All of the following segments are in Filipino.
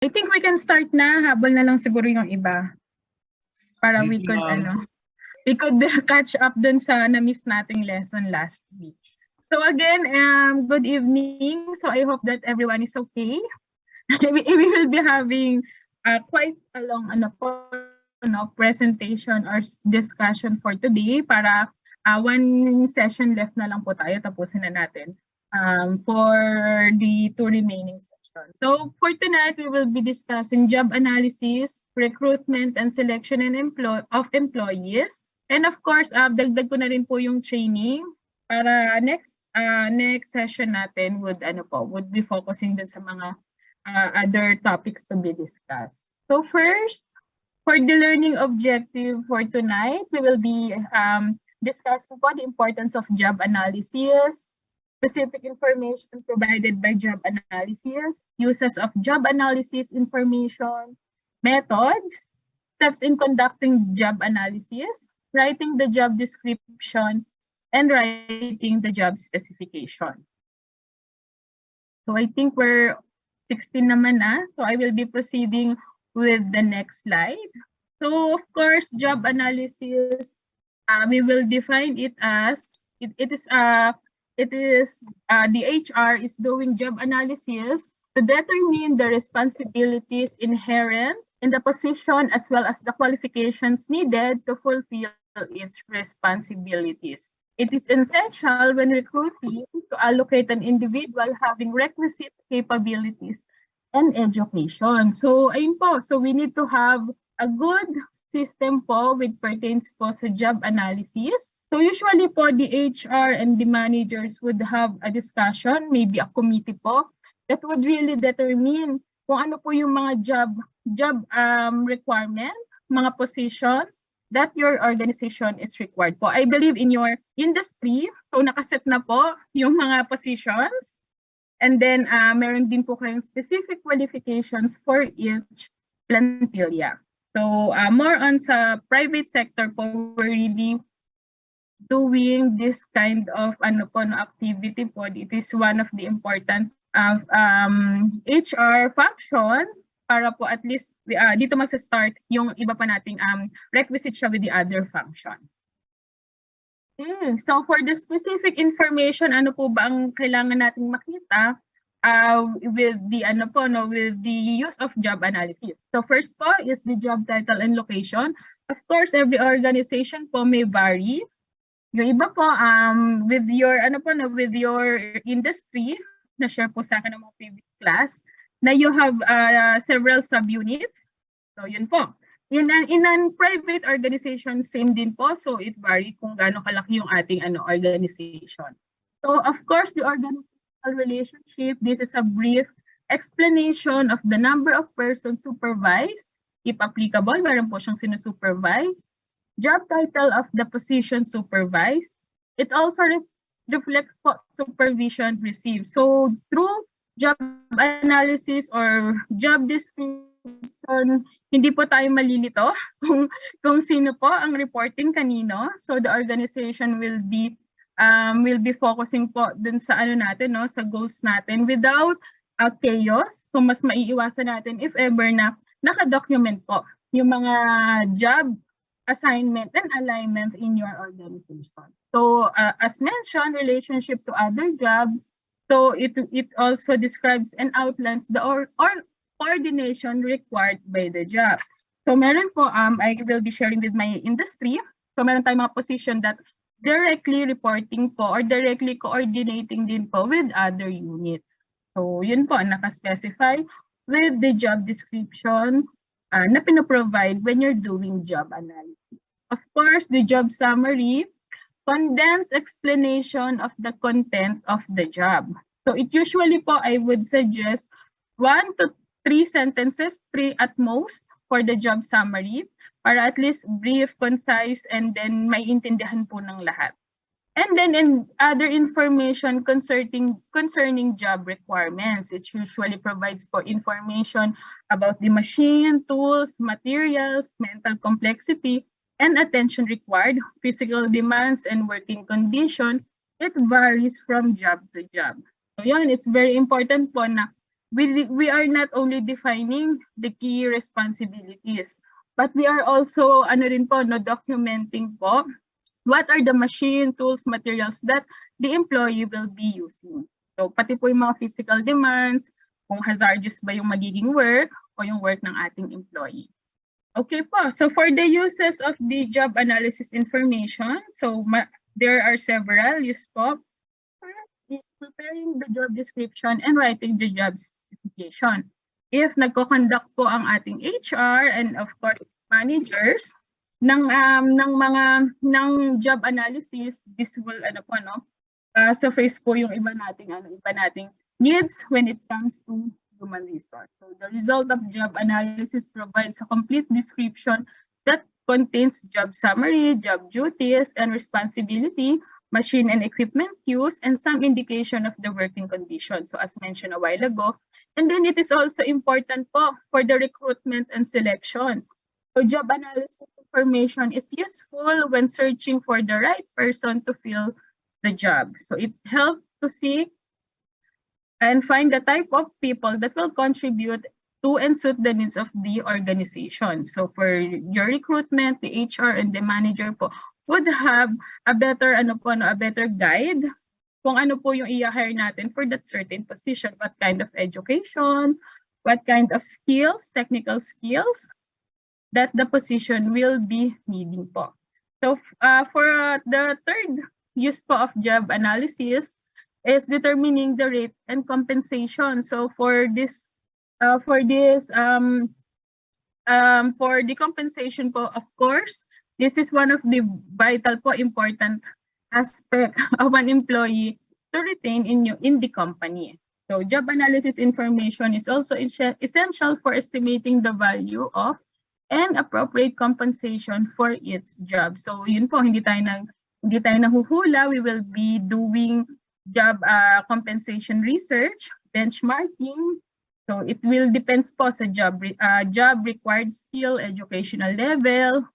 I think we can start na, habol na lang siguro yung iba. Para we Sige, could, ma'am. we could catch up dun sa na-miss nating lesson last week. So again, good evening. So I hope that everyone is okay. We will be having quite a long presentation or discussion for today para one session left na lang po tayo, tapusin na natin for the two remaining sessions. So for tonight, we will be discussing job analysis, recruitment and selection and of employees. And of course, dagdag ko na rin po yung training para next session natin would be focusing din sa mga other topics to be discussed. So first, for the learning objective for tonight, we will be discussing po the importance of job analysis, specific information provided by job analysis, uses of job analysis information, methods, steps in conducting job analysis, writing the job description, and writing the job specification. So I think we're 16 naman na. So I will be proceeding with the next slide. So of course, job analysis, we will define it as, the HR is doing job analysis to determine the responsibilities inherent in the position as well as the qualifications needed to fulfill its responsibilities. It is essential when recruiting to allocate an individual having requisite capabilities and education. So, ayun po. So, we need to have a good system po with pertains po sa job analysis. So, usually po, the HR and the managers would have a discussion, maybe a committee po, that would really determine kung ano po yung mga job requirement, mga position, that your organization is required po. I believe in your industry, so nakaset na po yung mga positions. And then, meron din po kayong specific qualifications for each plantilla. So, more on sa private sector po, we're really doing this kind of activity po. It is one of the important HR function para po at least dito magsa-start yung iba pa nating requisite siya with the other function. Okay, so for the specific information, ano po ba ang kailangan nating makita with the with the use of job analysis. So first po is the job title and location. Of course, every organization po may vary. Yung iba po with your with your industry, na share po sa akin ng mga previous class, na you have several subunits. So, yun po. In an private organization, same din po. So, it vary kung gaano kalaki yung ating organization. So, of course, the organizational relationship, this is a brief explanation of the number of persons supervised. If applicable, meron po siyang sinusupervise. Job title of the position supervised. It also reflects po supervision received. So, through job analysis or job description, hindi po tayo malilito kung sino po ang reporting kanino. So the organization will be focusing po dun sa natin, no, sa goals natin without chaos. So mas maiiwasan natin if ever na naka-document po yung mga job assignment and alignment in your organization. So as mentioned, relationship to other jobs. So it also describes and outlines the coordination required by the job. So meron po, I will be sharing with my industry. So meron tayong mga position that directly reporting po or directly coordinating din po with other units. So yun po, naka-specify with the job description na pinoprovide when you're doing job analysis. Of course, the job summary, condensed explanation of the content of the job. So it usually po, I would suggest 1 to 3 sentences, 3 at most for the job summary para at least brief, concise, and then maiintindihan po ng lahat. And then in other information concerning job requirements, it usually provides for information about the machine, tools, materials, mental complexity, and attention required, physical demands, and working condition. It varies from job to job. So yun, it's very important po na we are not only defining the key responsibilities, but we are also documenting po what are the machine, tools, materials that the employee will be using. So pati po yung mga physical demands, kung hazardous ba yung magiging work o yung work ng ating employee. Okay po, so for the uses of the job analysis information, so there are several use po. Preparing the job description and writing the job specification. If nagko-conduct po ang ating HR and of course managers ng job analysis, this will face po yung iba nating needs when it comes to human resource. So the result of job analysis provides a complete description that contains job summary, job duties and responsibility, machine and equipment use, and some indication of the working conditions. So as mentioned a while ago, and then it is also important po for the recruitment and selection. So job analysis information is useful when searching for the right person to fill the job. So it helps to see and find the type of people that will contribute to and suit the needs of the organization. So for your recruitment, the HR and the manager po would have a better guide kung ano po yung i-hire natin for that certain position, what kind of education, what kind of skills, technical skills that the position will be needing po. So for the third use po of job analysis is determining the rate and compensation. So for the compensation po, of course, this is one of the vital po important aspect of an employee to retain in the company. So job analysis information is also essential for estimating the value of and appropriate compensation for each job. So yun po, hindi tayo nahuhula. We will be doing job compensation research, benchmarking. So it will depends po sa job required skill, educational level,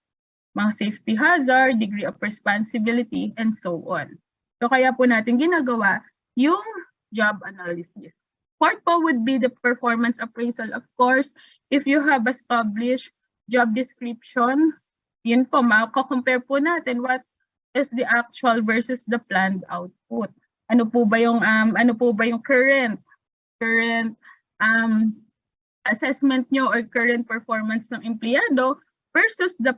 mga safety hazard, degree of responsibility, and so on. So kaya po natin ginagawa yung job analysis. Fourth po would be the performance appraisal. Of course, if you have established job description, yun po, mako-compare po natin what is the actual versus the planned output. Ano po ba yung current assessment nyo or current performance ng empleyado versus the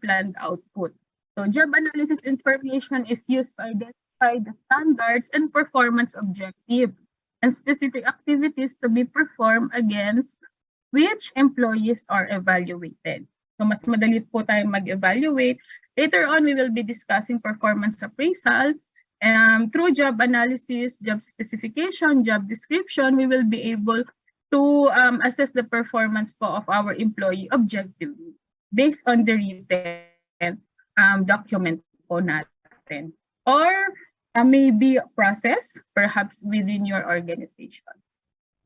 planned output. So job analysis information is used to identify the standards and performance objective and specific activities to be performed against which employees are evaluated. So mas madali po tayo mag-evaluate. Later on, we will be discussing performance appraisal. Through job analysis, job specification, job description, we will be able to assess the performance po of our employee objectively based on the written document po natin. Or maybe a process, perhaps within your organization.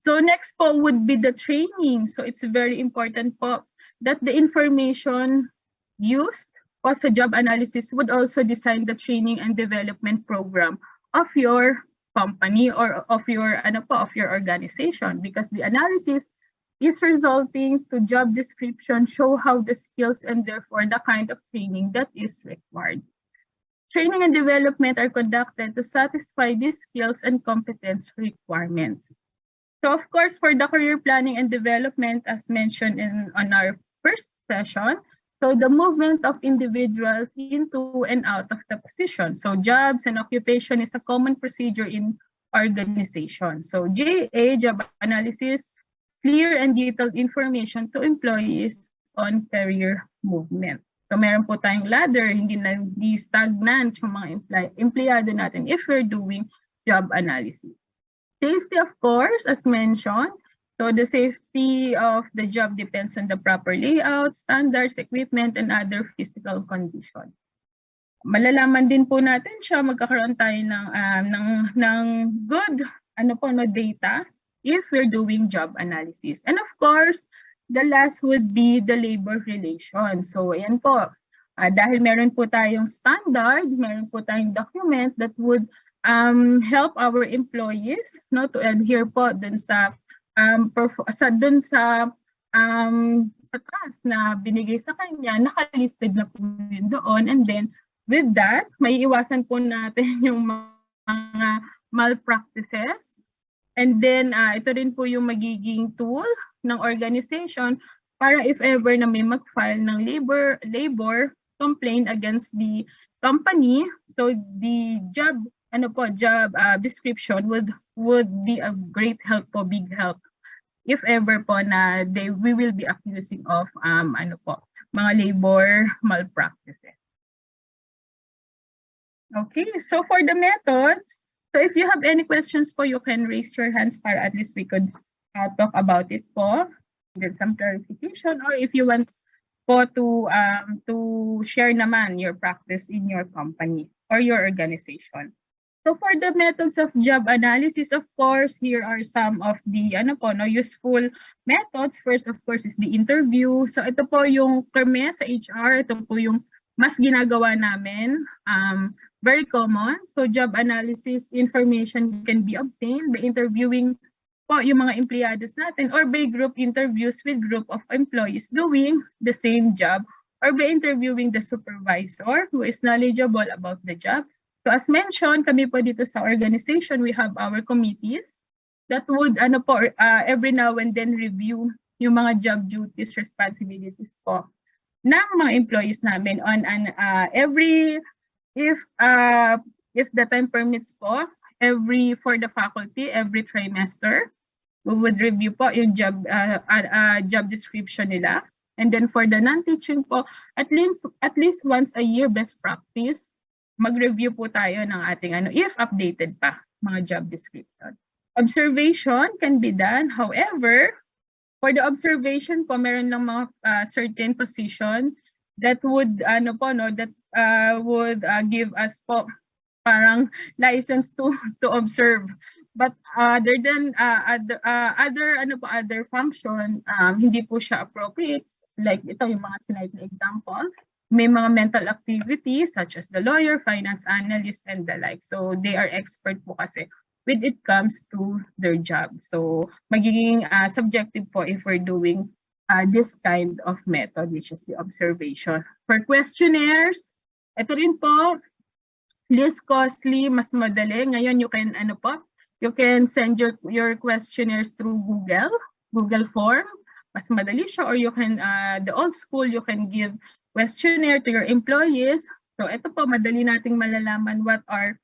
So next po would be the training. So it's very important po that the information used po sa job analysis would also design the training and development program of your company or of your organization, because the analysis is resulting to job description show how the skills and therefore the kind of training that is required. Training and development are conducted to satisfy these skills and competence requirements. So of course, for the career planning and development, as mentioned on our first session, so the movement of individuals into and out of the position. So jobs and occupation is a common procedure in organization. So JA, job analysis, clear and detailed information to employees on career movement. So meron po tayong ladder, hindi stagnant yung mga empleyado natin if we're doing job analysis. Safety, of course, as mentioned. So the safety of the job depends on the proper layout, standards, equipment, and other physical conditions. Malalaman din po natin siya, magkakaroon tayo ng good data if we're doing job analysis. And of course, the last would be the labor relations. So ayan po, dahil meron po tayong standard, meron po tayong document that would help our employees no to adhere po dun sa dun sa task na binigay sa kanya, nakalisted na po yun doon. And then with that, may iwasan po natin yung mga malpractices. And then ito rin po yung magiging tool ng organization para if ever na may mag-file ng labor complaint against the company, so the job description would be a great help po, big help if ever po na we will be accusing of mga labor malpractices. Okay, so for the methods, so if you have any questions po, you can raise your hands para at least we could talk about it po, get some clarification, or if you want po to share naman your practice in your company or your organization. So for the methods of job analysis, of course, here are some of the useful methods. First, of course, is the interview. So ito po yung kami sa HR, ito po yung mas ginagawa namin. Very common. So job analysis information can be obtained by interviewing po yung mga empleyados natin or by group interviews with group of employees doing the same job or by interviewing the supervisor who is knowledgeable about the job. So as mentioned, kami po dito sa organization, we have our committees that would every now and then review yung mga job duties, responsibilities po ng mga employees namin on if the time permits po, for the faculty, every trimester, we would review po yung job description nila. And then for the non-teaching po, at least once a year, best practice, mag-review po tayo ng ating if updated pa mga job description. Observation can be done. However, for the observation po, meron lang mga certain position that would give us po parang license to observe. But other than other function, hindi po siya appropriate. Like ito yung mga sinight na example. May mga mental activities such as the lawyer, finance analyst, and the like. So they are expert po kasi when it comes to their job. So magiging subjective po if we're doing this kind of method, which is the observation. For questionnaires, ito rin po, less costly, mas madali. Ngayon you can send your questionnaires through Google form. Mas madali siya, or you can the old school, you can give questionnaire to your employees. So ito po, madali nating malalaman what are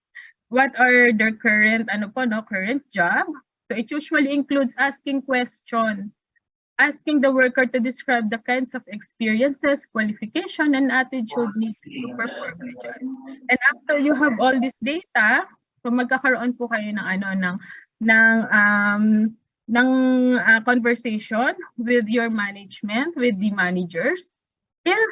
their current current job. So it usually includes asking the worker to describe the kinds of experiences, qualification, and attitude needs to perform the job. And after you have all this data, so magkakaroon po kayo ng conversation with your management, with the managers, if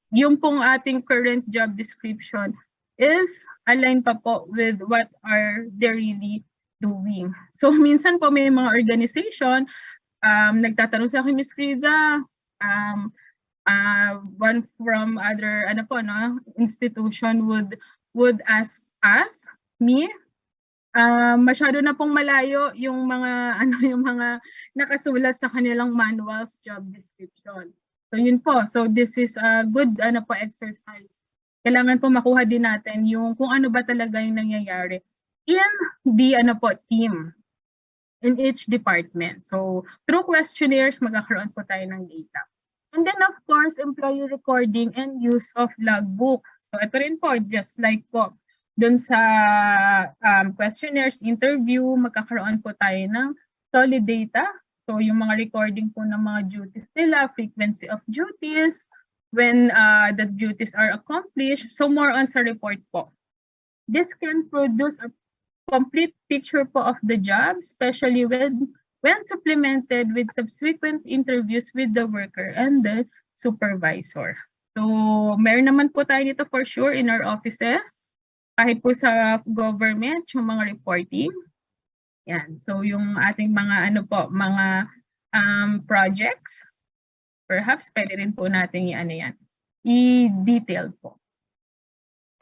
yung pong ating current job description is aligned pa po with what are they really doing. So minsan po may mga organization, nagtatanong sa akin, Ms. Criza, one from other institution would ask me, masyado na pong malayo yung mga nakasulat sa kanilang manuals job description. So yun po. So this is a good exercise. Kailangan po makuha din natin yung kung ano ba talaga yung nangyayari in the team, in each department. So through questionnaires, magkakaroon po tayo ng data. And then of course, employee recording and use of logbook. So ito rin po, just like po dun sa questionnaires, interview, magkakaroon po tayo ng solid data. So yung mga recording po ng mga duties nila, frequency of duties, when the duties are accomplished. So more on sa report po. This can produce a complete picture po of the job, especially when supplemented with subsequent interviews with the worker and the supervisor. So meron naman po tayo dito for sure in our offices. Kahit po sa government, yung mga reporting. Yan. So yung ating mga mga projects, perhaps pwede rin po natin i-detail po.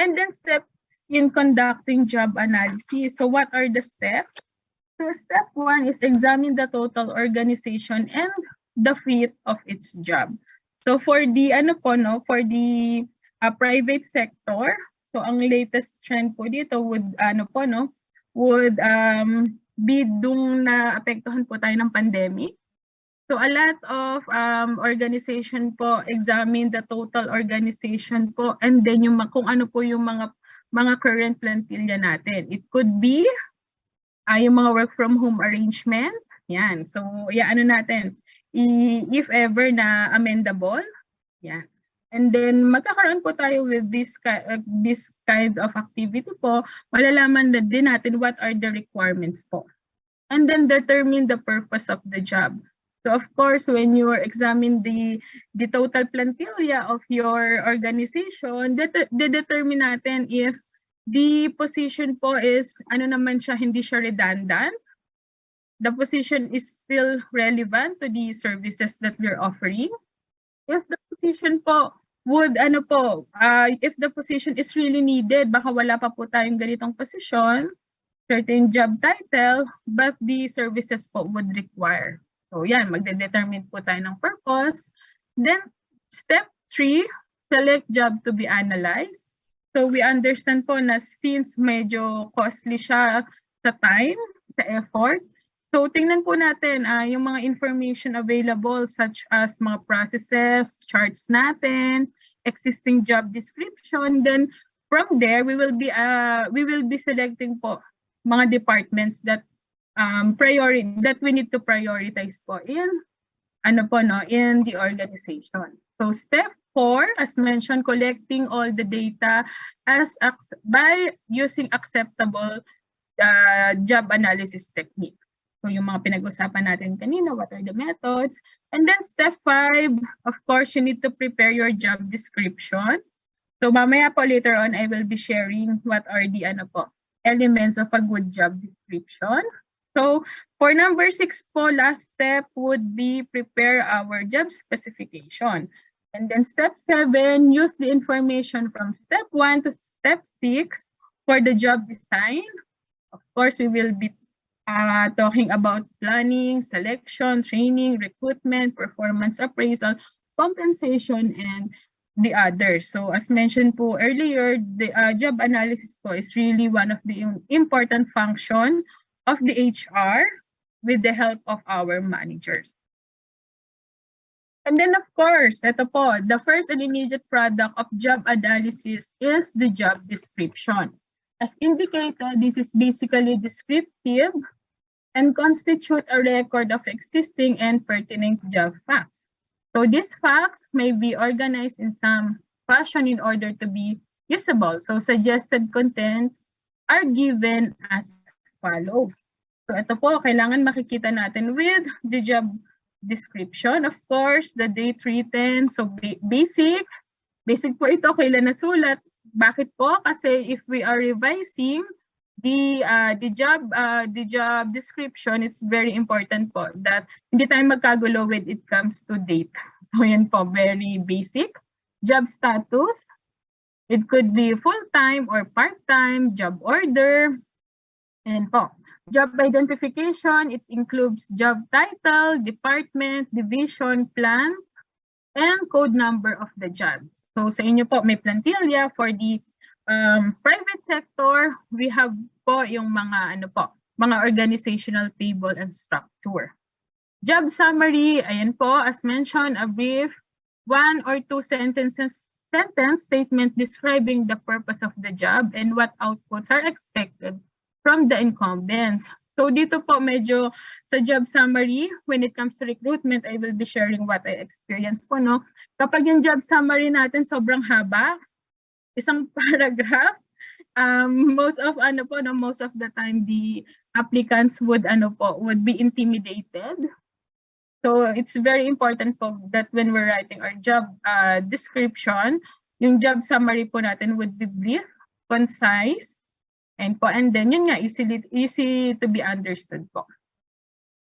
And then step in conducting job analysis. So what are the steps? So step 1 is examine the total organization and the fit of its job. So for the for the private sector, so ang latest trend po dito would be dung naapektuhan po tayo ng pandemic. So a lot of organization po examine the total organization po, and then yung kung ano po yung mga current plantilla natin. It could be yung mga work from home arrangement. Yan. So natin, if ever na amendable. Yan. And then magkakaroon po tayo with this kind of activity po, malalaman na din natin what are the requirements po. And then determine the purpose of the job. So of course, when you examine the total plantilla of your organization, determine natin if the position po is naman siya, hindi siya redundant. The position is still relevant to the services that we're offering. If the position po would if the position is really needed, baka wala pa po tayong ganitong posisyon, certain job title, but the services po would require. So yan, magde-determine po tayo ng purpose. Then step 3, select job to be analyzed. So we understand po na since medyo costly siya sa time, sa effort, so tingnan po natin yung mga information available such as mga processes, charts natin, existing job description. Then from there, we will be selecting po mga departments that that we need to prioritize po in in the organization. So step 4, as mentioned, collecting all the data by using acceptable job analysis technique. So yung mga pinag-usapan natin kanina, what are the methods? And then step 5, of course, you need to prepare your job description. So mamaya po later on, I will be sharing what are the elements of a good job description. So for number 6 po, last step would be prepare our job specification. And then step 7, use the information from step 1 to step 6 for the job design. Of course, we will be talking about planning, selection, training, recruitment, performance appraisal, compensation, and the others. So as mentioned po earlier, the job analysis po is really one of the important function of the HR with the help of our managers. And then of course, ito po, the first and immediate product of job analysis is the job description. As indicated, this is basically descriptive and constitute a record of existing and pertinent job facts. So these facts may be organized in some fashion in order to be usable. So suggested contents are given as follows. So ito po, kailangan makikita natin with the job description. Of course, the date written. So basic po ito, kailan nasulat. Bakit po? Kasi if we are revising the job description, it's very important po that hindi tayo magkagulo when it comes to date. So yan po, very basic. Job status. It could be full-time or part-time, job order. And po, job identification, it includes job title, department, division, plan, and code number of the job. So sa inyo po, may plantilla. For the private sector, we have po yung mga mga organizational table and structure. Job summary, ayan po, as mentioned, a brief 1 or 2 sentence statement describing the purpose of the job and what outputs are expected from the incumbents. So dito po medyo sa job summary, when it comes to recruitment, I will be sharing what I experienced po, no? Kapag yung job summary natin sobrang haba, isang paragraph, most of the time the applicants would be intimidated. So it's very important po that when we're writing our job description, yung job summary po natin would be brief, concise, and then yun nga, easy to be understood po.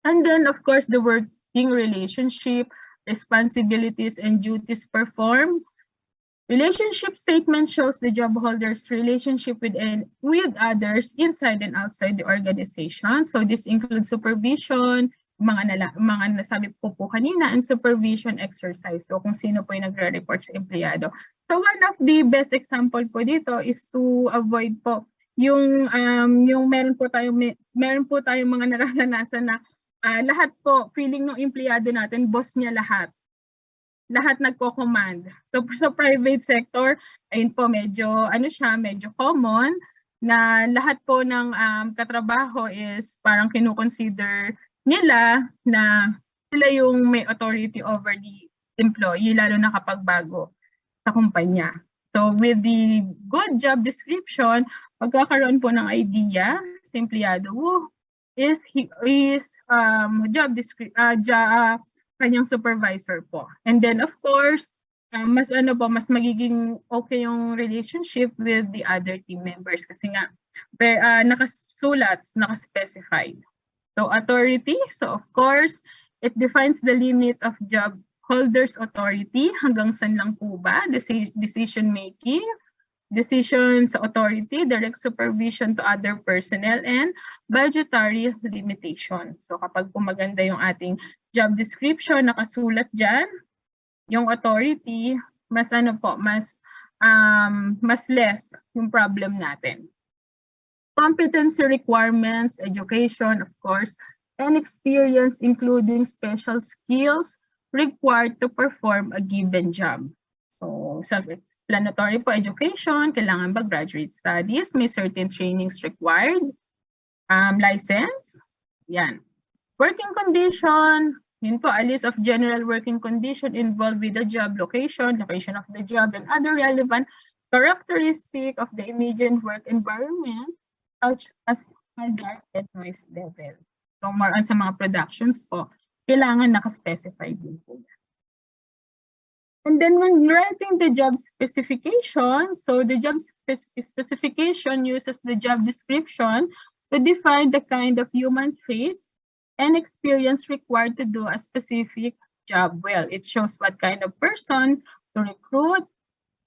And then of course the working relationship, responsibilities and duties performed. Relationship statement shows the job holder's relationship with others inside and outside the organization. So this includes supervision, mga nasabi po kanina, and supervision exercise. So kung sino po yung nagre-report sa empleyado. So one of the best example po dito is to avoid po yung meron po tayong mga nararanasan na lahat po feeling ng empleyado natin boss niya lahat nagko-command. So sa private sector, ayun po medyo common na lahat po ng katrabaho is parang kino-consider nila na sila yung may authority over the employee, lalo na kapag bago sa kumpanya. So with the good job description, magkakaroon po ng idea sa empleyado is kanyang supervisor po. And then of course, mas magiging okay yung relationship with the other team members kasi nga nakaspecified. So authority, so of course, it defines the limit of job holder's authority. Hanggang saan lang po ba? Decision making, decisions authority, direct supervision to other personnel, and budgetary limitation. So kapag po maganda yung ating job description, nakasulat dyan, yung authority, mas less yung problem natin. Competency requirements, education, of course, and experience including special skills required to perform a given job. So, self-explanatory po, education, kailangan ba graduate studies, may certain trainings required, license, yan. Working condition, yun po, a list of general working condition involved with the job location of the job, and other relevant characteristic of the immediate work environment, such as hazard and noise level. So, more on sa mga productions po, kailangan nakaspecify din po. And then when writing the job specification, so the job specification uses the job description to define the kind of human traits and experience required to do a specific job well. It shows what kind of person to recruit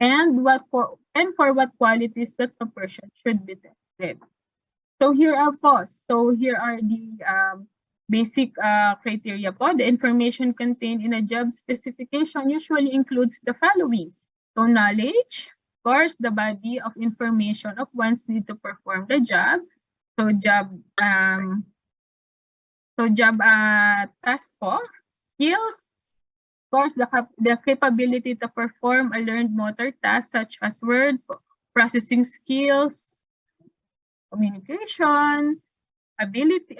and for what qualities that the person should be tested. So here are the basic criteria po. The information contained in a job specification usually includes the following. So knowledge, of course, the body of information of one's need to perform the job. So job task po, skills, of course, the capability to perform a learned motor task such as word processing skills, communication, ability,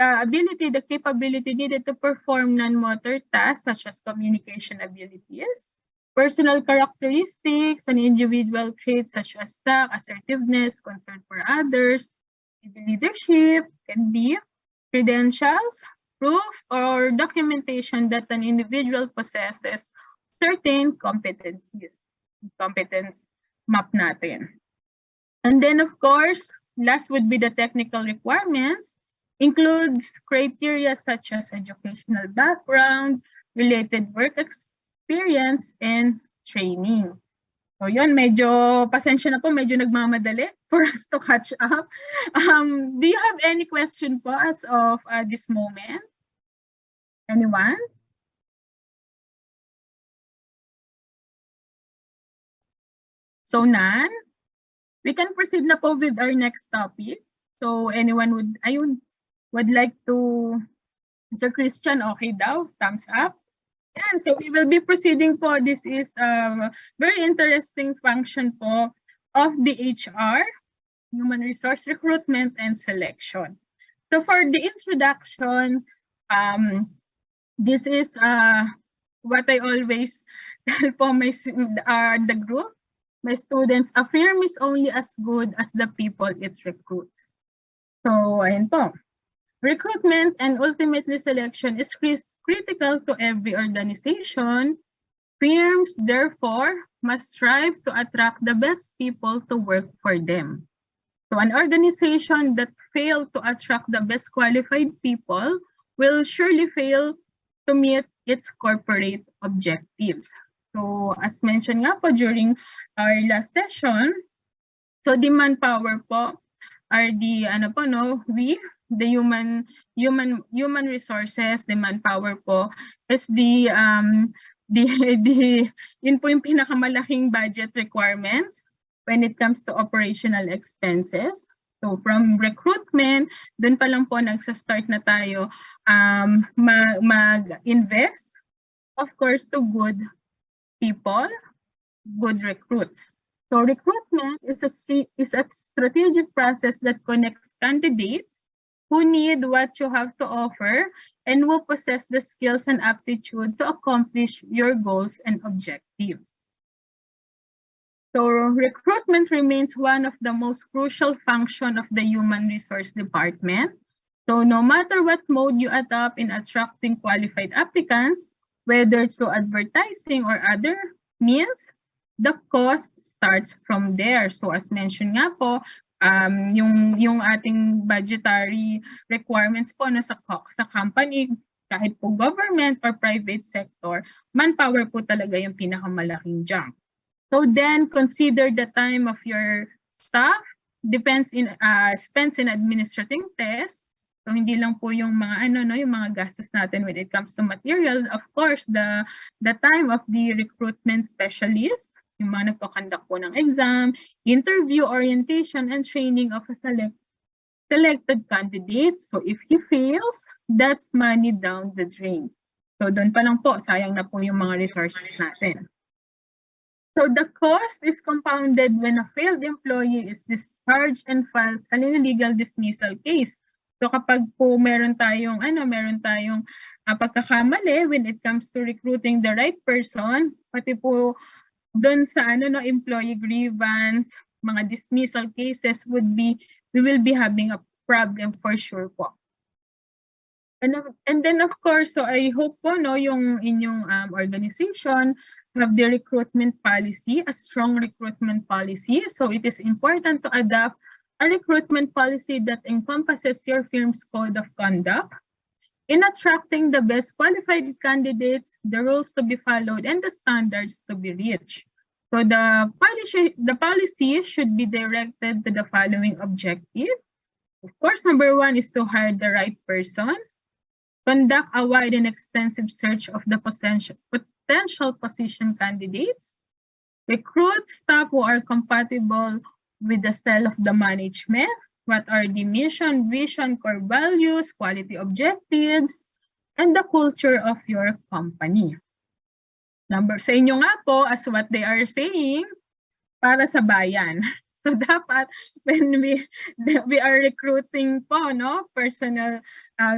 the capability needed to perform non-motor tasks such as communication abilities, personal characteristics and individual traits such as tact, assertiveness, concern for others, leadership, can be credentials, proof, or documentation that an individual possesses certain competencies. Competence map natin. And then of course, last would be the technical requirements. Includes criteria such as educational background, related work experience, and training. So yun, medyo pasensya na po, medyo nagmamadali for us to catch up. Do you have any question po as of this moment? Anyone? So none? We can proceed na po with our next topic. So anyone would like to, Mr. Christian, okay daw, thumbs up. And so we will be proceeding po. This is a very interesting function po of the HR, Human Resource Recruitment and Selection. So for the introduction, this is what I always tell po the group, my students, a firm is only as good as the people it recruits. So ayun po. Recruitment and ultimately selection is critical to every organization. Firms, therefore, must strive to attract the best people to work for them. So an organization that fails to attract the best qualified people will surely fail to meet its corporate objectives. So as mentioned nga po during our last session. So the manpower po are the the human resources, the manpower po is the yun po yung pinakamalaking budget requirements when it comes to operational expenses. So from recruitment, dun pa lang po nagsa-start na tayo mag-invest, of course, to good people, good recruits. So recruitment is a strategic process that connects candidates who need what you have to offer and will possess the skills and aptitude to accomplish your goals and objectives. So recruitment remains one of the most crucial functions of the human resource department. So no matter what mode you adopt in attracting qualified applicants, whether through advertising or other means, the cost starts from there. So as mentioned nga po, yung ating budgetary requirements po na sa company, kahit po government or private sector, manpower po talaga yung pinakamalaking jump. So then consider the time of your staff spends in administrating tests. So hindi lang po yung mga yung mga gastos natin when it comes to material. Of course, the time of the recruitment specialist, yung mga nagko-conduct po ng exam, interview, orientation, and training of a selected candidate. So if he fails, that's money down the drain. So doon pa lang po, sayang na po yung mga resources natin. So the cost is compounded when a failed employee is discharged and files an illegal dismissal case. So kapag po meron tayong pagkakamali when it comes to recruiting the right person, pati po doon sa employee grievance, mga dismissal cases we will be having a problem for sure po. And then of course, so I hope po yung inyong organization have the recruitment policy, a strong recruitment policy. So it is important to adopt a recruitment policy that encompasses your firm's code of conduct. In attracting the best qualified candidates, the rules to be followed and the standards to be reached. So the policy should be directed to the following objective. Of course, number one is to hire the right person, conduct a wide and extensive search of the potential position candidates, recruit staff who are compatible with the style of the management, what are the mission, vision, core values, quality objectives, and the culture of your company. Sa inyo nga po, as what they are saying, para sa bayan. So dapat when we are recruiting po personal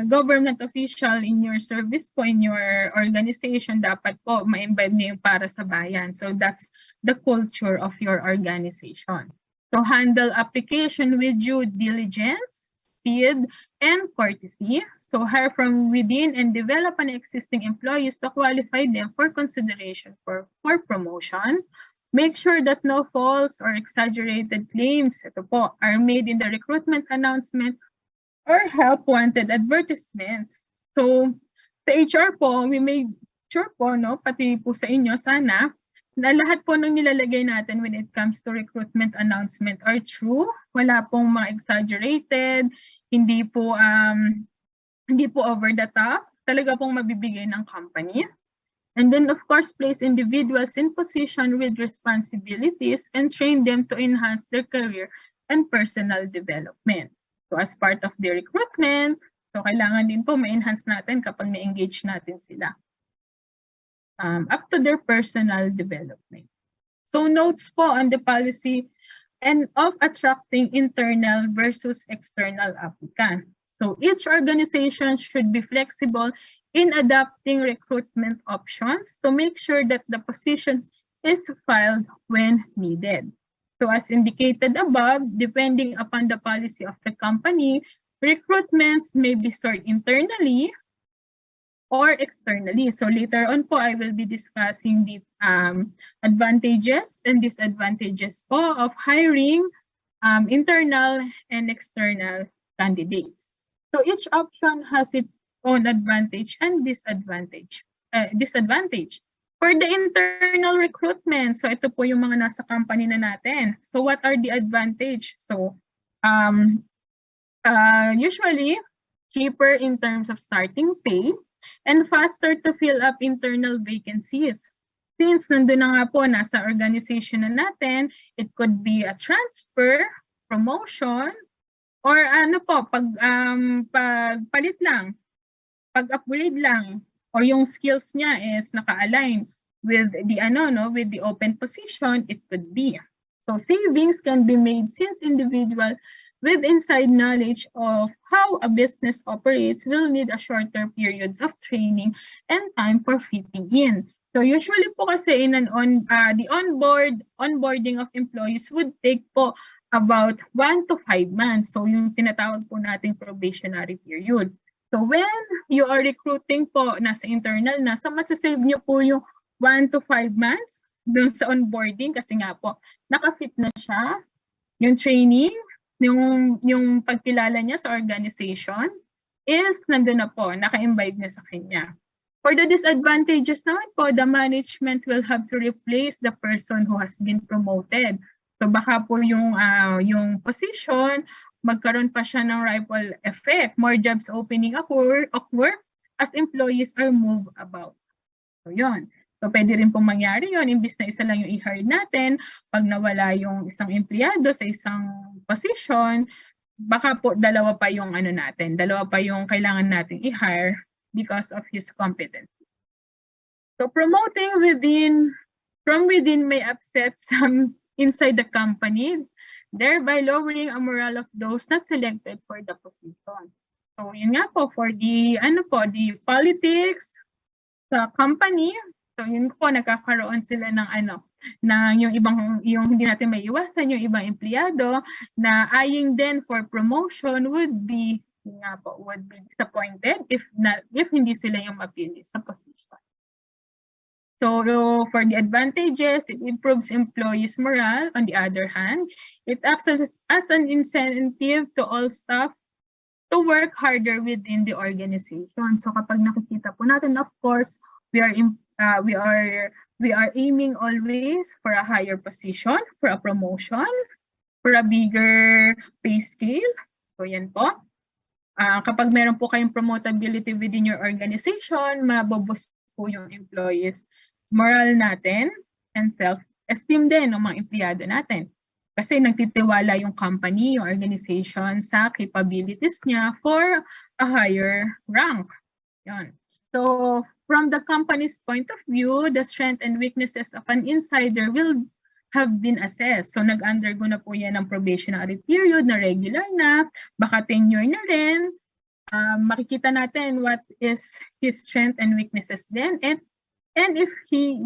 government official in your service po, in your organization, dapat po ma-imbibe niyo yung para sa bayan. So that's the culture of your organization. So handle application with due diligence, speed, and courtesy. So hire from within and develop an existing employees to qualify them for consideration for promotion. Make sure that no false or exaggerated claims are made in the recruitment announcement or help wanted advertisements. So sa HR po, we made sure po, pati po sa inyo sana, na lahat po nung nilalagay natin when it comes to recruitment announcement are true. Wala pong mga exaggerated, hindi po over the top. Talaga pong mabibigay ng company. And then, of course, place individuals in position with responsibilities and train them to enhance their career and personal development. So as part of the recruitment, so kailangan din po ma-enhance natin kapag na-engage natin sila up to their personal development. So notes po on the policy and of attracting internal versus external applicant. So each organization should be flexible in adopting recruitment options to make sure that the position is filed when needed. So as indicated above, depending upon the policy of the company, recruitments may be sought internally or externally. So later on po, I will be discussing the advantages and disadvantages po of hiring internal and external candidates. So each option has its own advantage and disadvantage. For the internal recruitment, so ito po yung mga nasa company na natin. So what are the advantage? So usually cheaper in terms of starting pay and faster to fill up internal vacancies. Since nandun na nga po, nasa organization na natin, it could be a transfer, promotion, or ano po, pagpalit lang, pag-upgrade lang, or yung skills niya is naka-align with the open position, it could be. So savings can be made since individual with inside knowledge of how a business operates will need a shorter periods of training and time for fitting in. So usually po kasi the onboarding of employees would take po about 1 to 5 months. So yung tinatawag po nating probationary period. So when you are recruiting po, nasa internal na, so masasave nyo po yung 1 to 5 months dun sa onboarding kasi nga po, nakafit na siya, yung training, yung pagkilala niya sa organization is nandun na po, naka-imbibe na sa kanya. For the disadvantages naman po, the management will have to replace the person who has been promoted. So baka po yung position, magkaroon pa siya ng ripple effect. More jobs opening up work as employees are moved about. So yun. So pwede rin pong mangyari yun. Imbis na isa lang yung i-hire natin, pag nawala yung isang empleyado sa isang position, baka po dalawa pa yung kailangan natin i-hire because of his competency. So promoting from within may upset some inside the company, thereby lowering a morale of those not selected for the position. So yun nga po for the politics sa company. So yun po, nagkakaroon sila ng yung hindi natin may iwasan, yung ibang empleyado na eyeing then for promotion would be disappointed if hindi sila yung mapili sa position. So for the advantages, it improves employees' morale. On the other hand, it acts as an incentive to all staff to work harder within the organization. So kapag nakikita po natin, of course, we are aiming always for a higher position, for a promotion, for a bigger pay scale. So yan po. Kapag meron po kayong promotability within your organization, maboboost po yung employees' moral natin and self-esteem din ng mga empleyado natin. Kasi nagtitiwala yung company, yung organization sa capabilities niya for a higher rank. Yan. So from the company's point of view, the strength and weaknesses of an insider will have been assessed. So nag-undergo na po yan ng probationary period na regular na, baka tenure na rin. Makikita natin what is his strength and weaknesses then and if he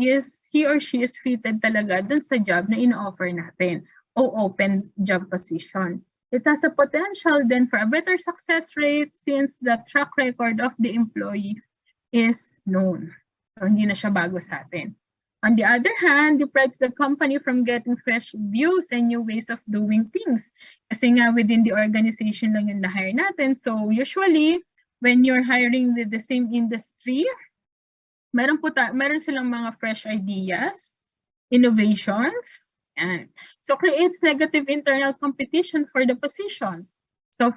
or she is fitted talaga dun sa job na ino-offer natin o open job position. It has a potential then for a better success rate since the track record of the employee is known. So hindi na siya bago sa atin. On the other hand, deprives the company from getting fresh views and new ways of doing things. Kasi nga within the organization lang yung na-hire natin. So usually, when you're hiring with the same industry, meron silang mga fresh ideas, innovations, and so creates negative internal competition for the position. So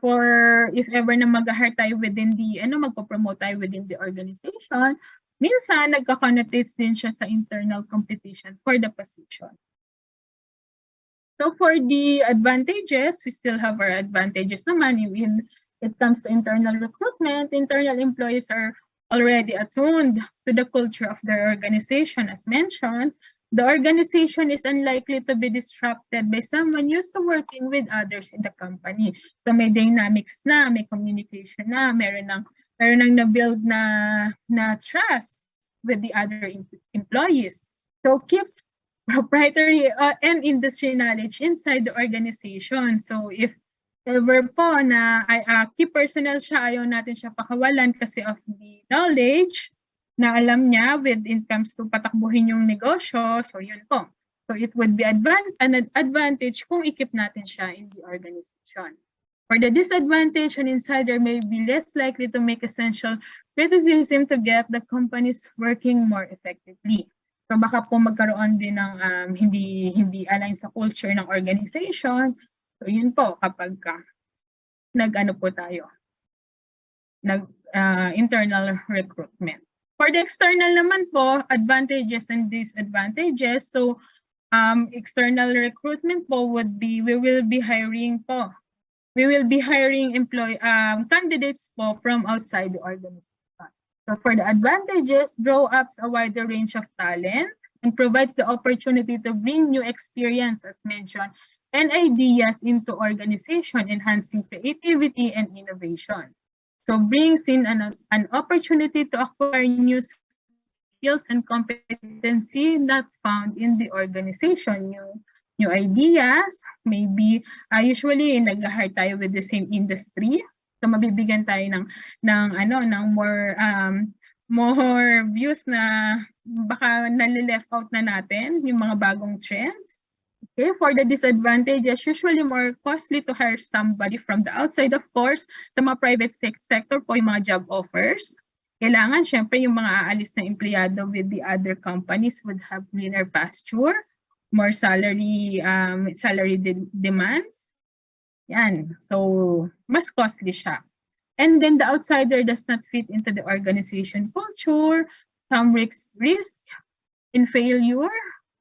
if ever na mag-hire tayo within magpo-promote tayo within the organization, minsan nagka-connotates din siya sa internal competition for the position. So for the advantages, we still have our advantages naman when it comes to internal recruitment. Internal employees are already attuned to the culture of their organization as mentioned. The organization is unlikely to be disrupted by someone used to working with others in the company. So may dynamics na, may communication na, meron nang na-build na trust with the other employees. So keeps proprietary and industry knowledge inside the organization. So if ever po na key personnel siya, ayaw natin siya pakawalan kasi of the knowledge na alam niya when it comes to patakbuhin yung negosyo. So yun po. So it would be an advantage kung i-keep natin siya in the organization. For the disadvantage, an insider may be less likely to make essential criticism to get the companies working more effectively. So baka po magkaroon din ng hindi align sa culture ng organization. So yun po kapag nag-ano po tayo, internal recruitment. For the external naman po, advantages and disadvantages. So external recruitment po would be we will be hiring candidates po from outside the organization. So for the advantages, draw up a wider range of talent and provides the opportunity to bring new experience, as mentioned, and ideas into organization, enhancing creativity and innovation. So brings in an opportunity to acquire new skills and competency not found in the organization. New ideas, maybe usually nag-hire tayo with the same industry. So mabibigyan tayo ng more views na baka nalileft out na natin yung mga bagong trends. Okay, for the disadvantages, usually more costly to hire somebody from the outside, of course. Sa mga private sector po, yung mga job offers. Kailangan, syempre, yung mga aalis na empleyado with the other companies would have greener pasture, more salary demands. Yan. So, mas costly siya. And then the outsider does not fit into the organization culture. Some risk in failure.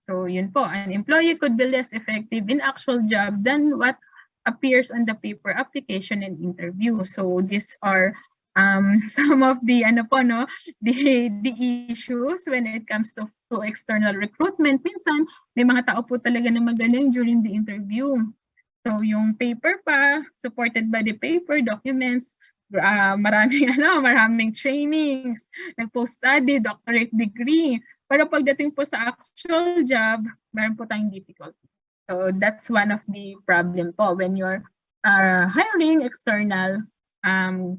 So, yun po. An employee could be less effective in actual job than what appears on the paper application and interview. So, these are some of the the issues when it comes to external recruitment. Minsan, may mga tao po talaga na magaling during the interview. So, yung paper pa, supported by the paper documents, maraming trainings, nag-post-study, doctorate degree. Pero pagdating po sa actual job, meron po tayong difficulty. So, that's one of the problem po when you're hiring external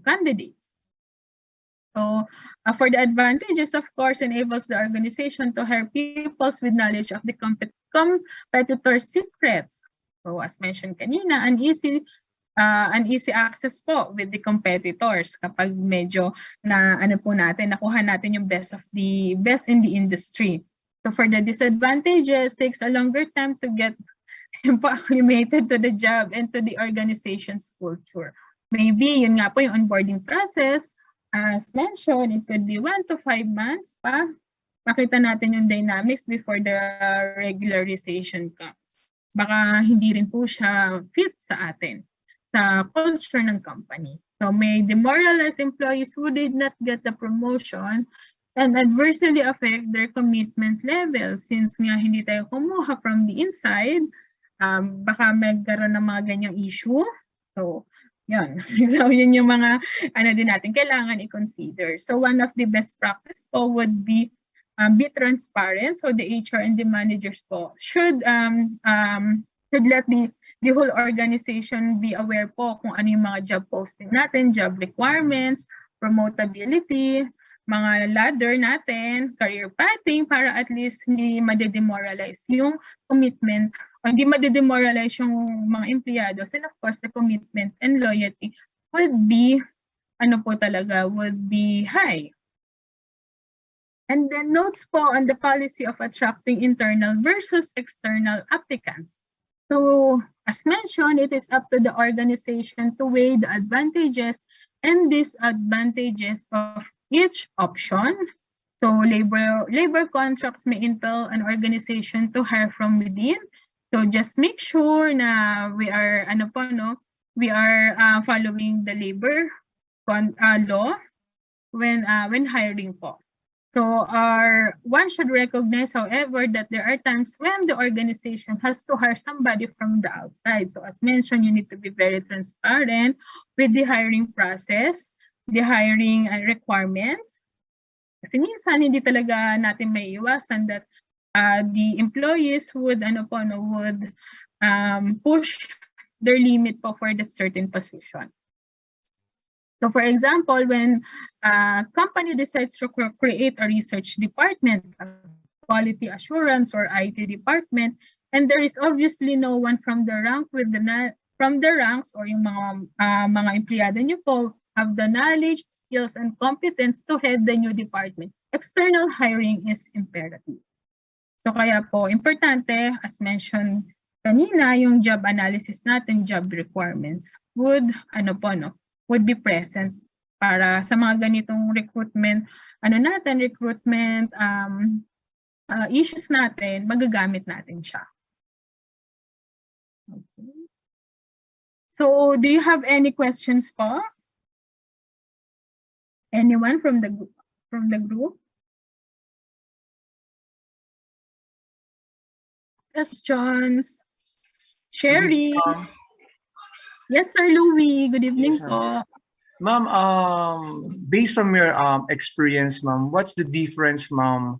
candidates. So, for the advantages, of course, enables the organization to hire people with knowledge of the competitor's secrets. So, as mentioned kanina, an easy access po with the competitors kapag medyo nakuha natin yung best in the industry. So, for the disadvantages, takes a longer time to get acclimated to the job and to the organization's culture. Maybe, yun nga po yung onboarding process. As mentioned, it could be 1 to 5 months pa. Makita natin yung dynamics before the regularization comes. Baka hindi rin po siya fit sa atin, sa culture ng company. So may demoralize employees who did not get the promotion and adversely affect their commitment level. Since nga hindi tayo kumuha from the inside, baka magkaroon ng mga ganyang issue. So, yun. So, yun yung mga din natin kailangan i-consider. So, one of the best practice po would be transparent. So, the HR and the managers po should let the whole organization be aware po kung ano yung mga job posting natin, job requirements, promotability, mga ladder natin, career pathing, para at least hindi ma-demoralize yung commitment o hindi ma-demoralize yung mga empleyados. And of course, the commitment and loyalty would be high. And then notes po on the policy of attracting internal versus external applicants. So, as mentioned, it is up to the organization to weigh the advantages and disadvantages of each option. So, labor contracts may entail an organization to hire from within. So, just make sure na we are following the labor law when hiring po. So one should recognize, however, that there are times when the organization has to hire somebody from the outside. So as mentioned, you need to be very transparent with the hiring process, the hiring requirements. Kasi minsan hindi talaga natin may iwasan that the employees would push their limit po for that certain position. So for example, when a company decides to create a research department, a quality assurance or IT department, and there is obviously no one from the ranks or yung mga empleyado nyo po have the knowledge, skills, and competence to head the new department, external hiring is imperative. So kaya po, importante, as mentioned kanina, yung job analysis natin, job requirements would, would be present para sa mga ganitong recruitment, recruitment issues natin, magagamit natin siya. Okay. So, do you have any questions po? Anyone from the group? Questions? Sherry? Yes, Sir Louie. Good evening Yes, po. Ma'am, based from your experience, ma'am, what's the difference, ma'am,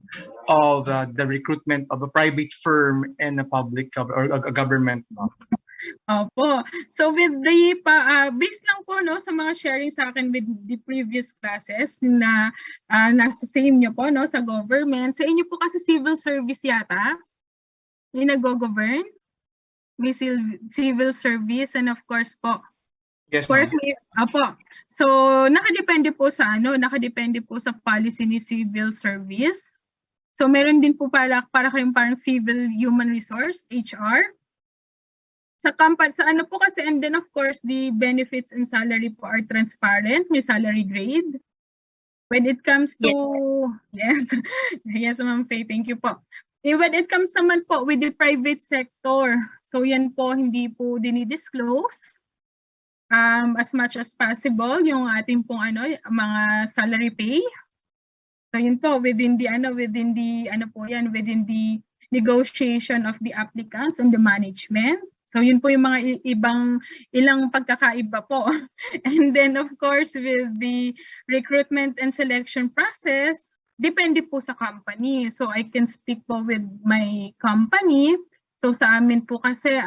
of the recruitment of a private firm and a public or a government, ma'am? Opo. So with the based lang po no sa mga sharing sa akin with the previous classes na nasa same nyo po no sa government. Sa inyo po kasi civil service yata. Yung nag-govern. May civil service and of course po. Yes, correct ma'am. me. Opo. So nakadepende po sa sa policy ni civil service. So meron din po para kayong parang civil human resource, HR. Sa po kasi, and then of course, the benefits and salary po are transparent, may salary grade. When it comes to, yes, yes Ma'am Faye, thank you po. When it comes naman po with the private sector, so yan po hindi po dinidisclose as much as possible yung ating pong mga salary pay. So yun po within the negotiation of the applicants and the management. So yun po yung mga ilang pagkakaiba po. And then of course with the recruitment and selection process, depende po sa company. So I can speak po with my company. So sa amin po kasi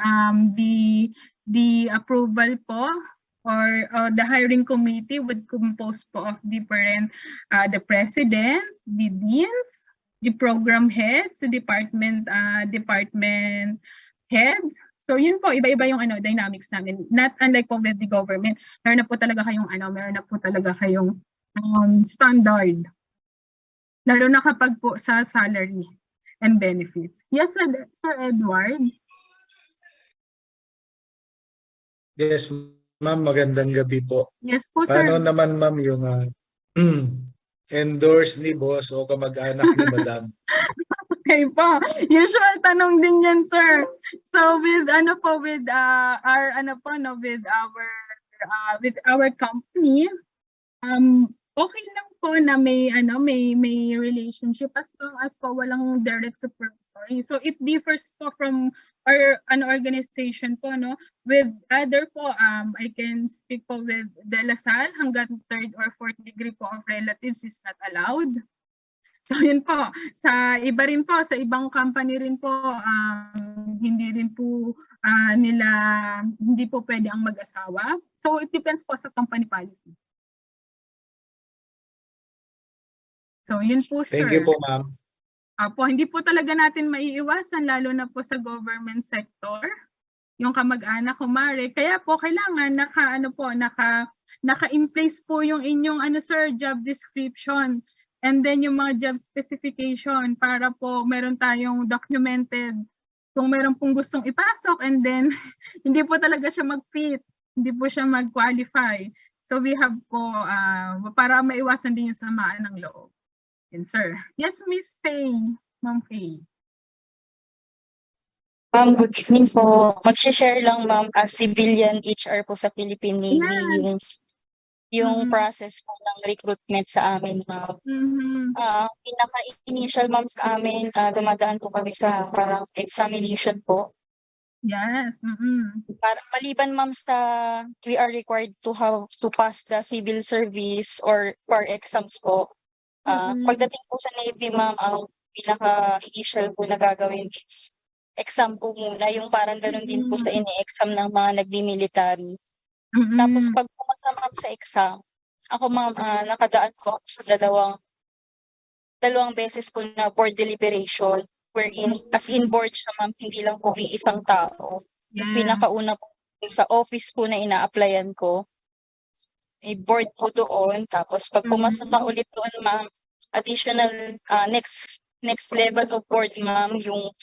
the approval po or the hiring committee would compose po of different the president, the deans, the program heads, the department heads. So yun po, iba-iba yung dynamics namin. Not unlike po with the government. Meron na po talaga kayong standard. Lalo na kapag po sa salary and benefits. Yes, Sir Edward. Yes, ma'am, magandang gabi po. Yes po, sir. Paano naman, ma'am, yung endorse ni boss o kamag-anak ni madam? Okay po. Usual tanong din yan, sir. So with our company, okay lang po na may relationship as long as po walang direct supervisory. So it differs po from an organization po no. With other po I can speak po with De La Salle hanggang 3rd or 4th degree po of relatives is not allowed. So yun po, sa iba rin po, sa ibang company rin po, hindi rin po hindi po pwede ang mag-asawa. So it depends po sa company policy. So yun po, sir. Thank you po, ma'am. Apo, hindi po talaga natin maiiwasan, lalo na po sa government sector, yung kamag-anak kumare. Kaya po kailangan naka-in place po yung inyong sir, job description. And then yung mga job specification para po meron tayong documented kung meron pong gustong ipasok and then hindi po talaga siya mag-fit, hindi po siya mag-qualify. So we have po, para maiwasan din yung samaan ng loob. Yes, sir. Yes, Miss Faye. Ma'am Faye. Good evening po. Mag-share lang ma'am as civilian HR po sa Philippine Navy yung process po ng recruitment sa amin ma'am. Pinaka-initial ma'am sa amin, dumadaan po kami sa parang examination po. Yes. Para maliban ma'am sa we are required to pass the civil service or bar exams po. Pagdating po sa Navy ma'am, ang pinaka-initial po na gagawin is exam po muna, yung parang ganun din po sa ini-exam ng mga nagbi-military. Tapos pag pumasa ma'am sa exam, ako ma'am, nakadaan po ako sa dalawang beses po na board deliberation, wherein as in board siya ma'am, hindi lang po isang tao. Yung pinakauna po sa office po na ina-applyan ko, may board po doon. Tapos pag pumasa pa ulit doon ma'am, additional next next level of board, ma'am, yung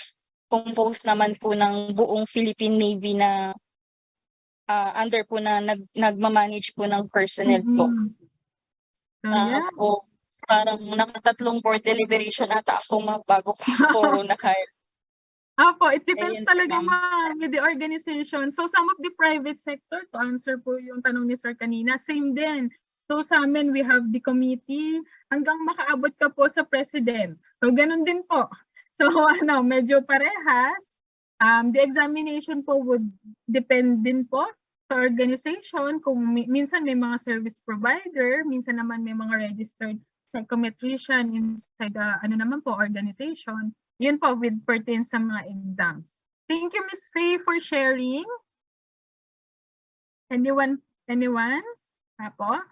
composed naman po ng buong Philippine Navy na under po na nagmamanage po ng personnel po. Mhm. So, yeah. Po, parang nakatatlong board deliberation ata ako, ma'am, bago pa ako na-hire. Opo, it depends Ayun po, talaga ma'am. ma'am with the organization. So some of the private sector, to answer po yung tanong ni Sir kanina, same din. So sa amin, we have the committee hanggang makaabot ka po sa president. So ganun din po. So ano, medyo parehas. The examination po would depend din po sa organization. Kung minsan may mga service provider, minsan naman may mga registered psychometrician inside the naman po organization. Yun po with pertain sa mga exams. Thank you, Ms. Faye, for sharing. Anyone? Apo?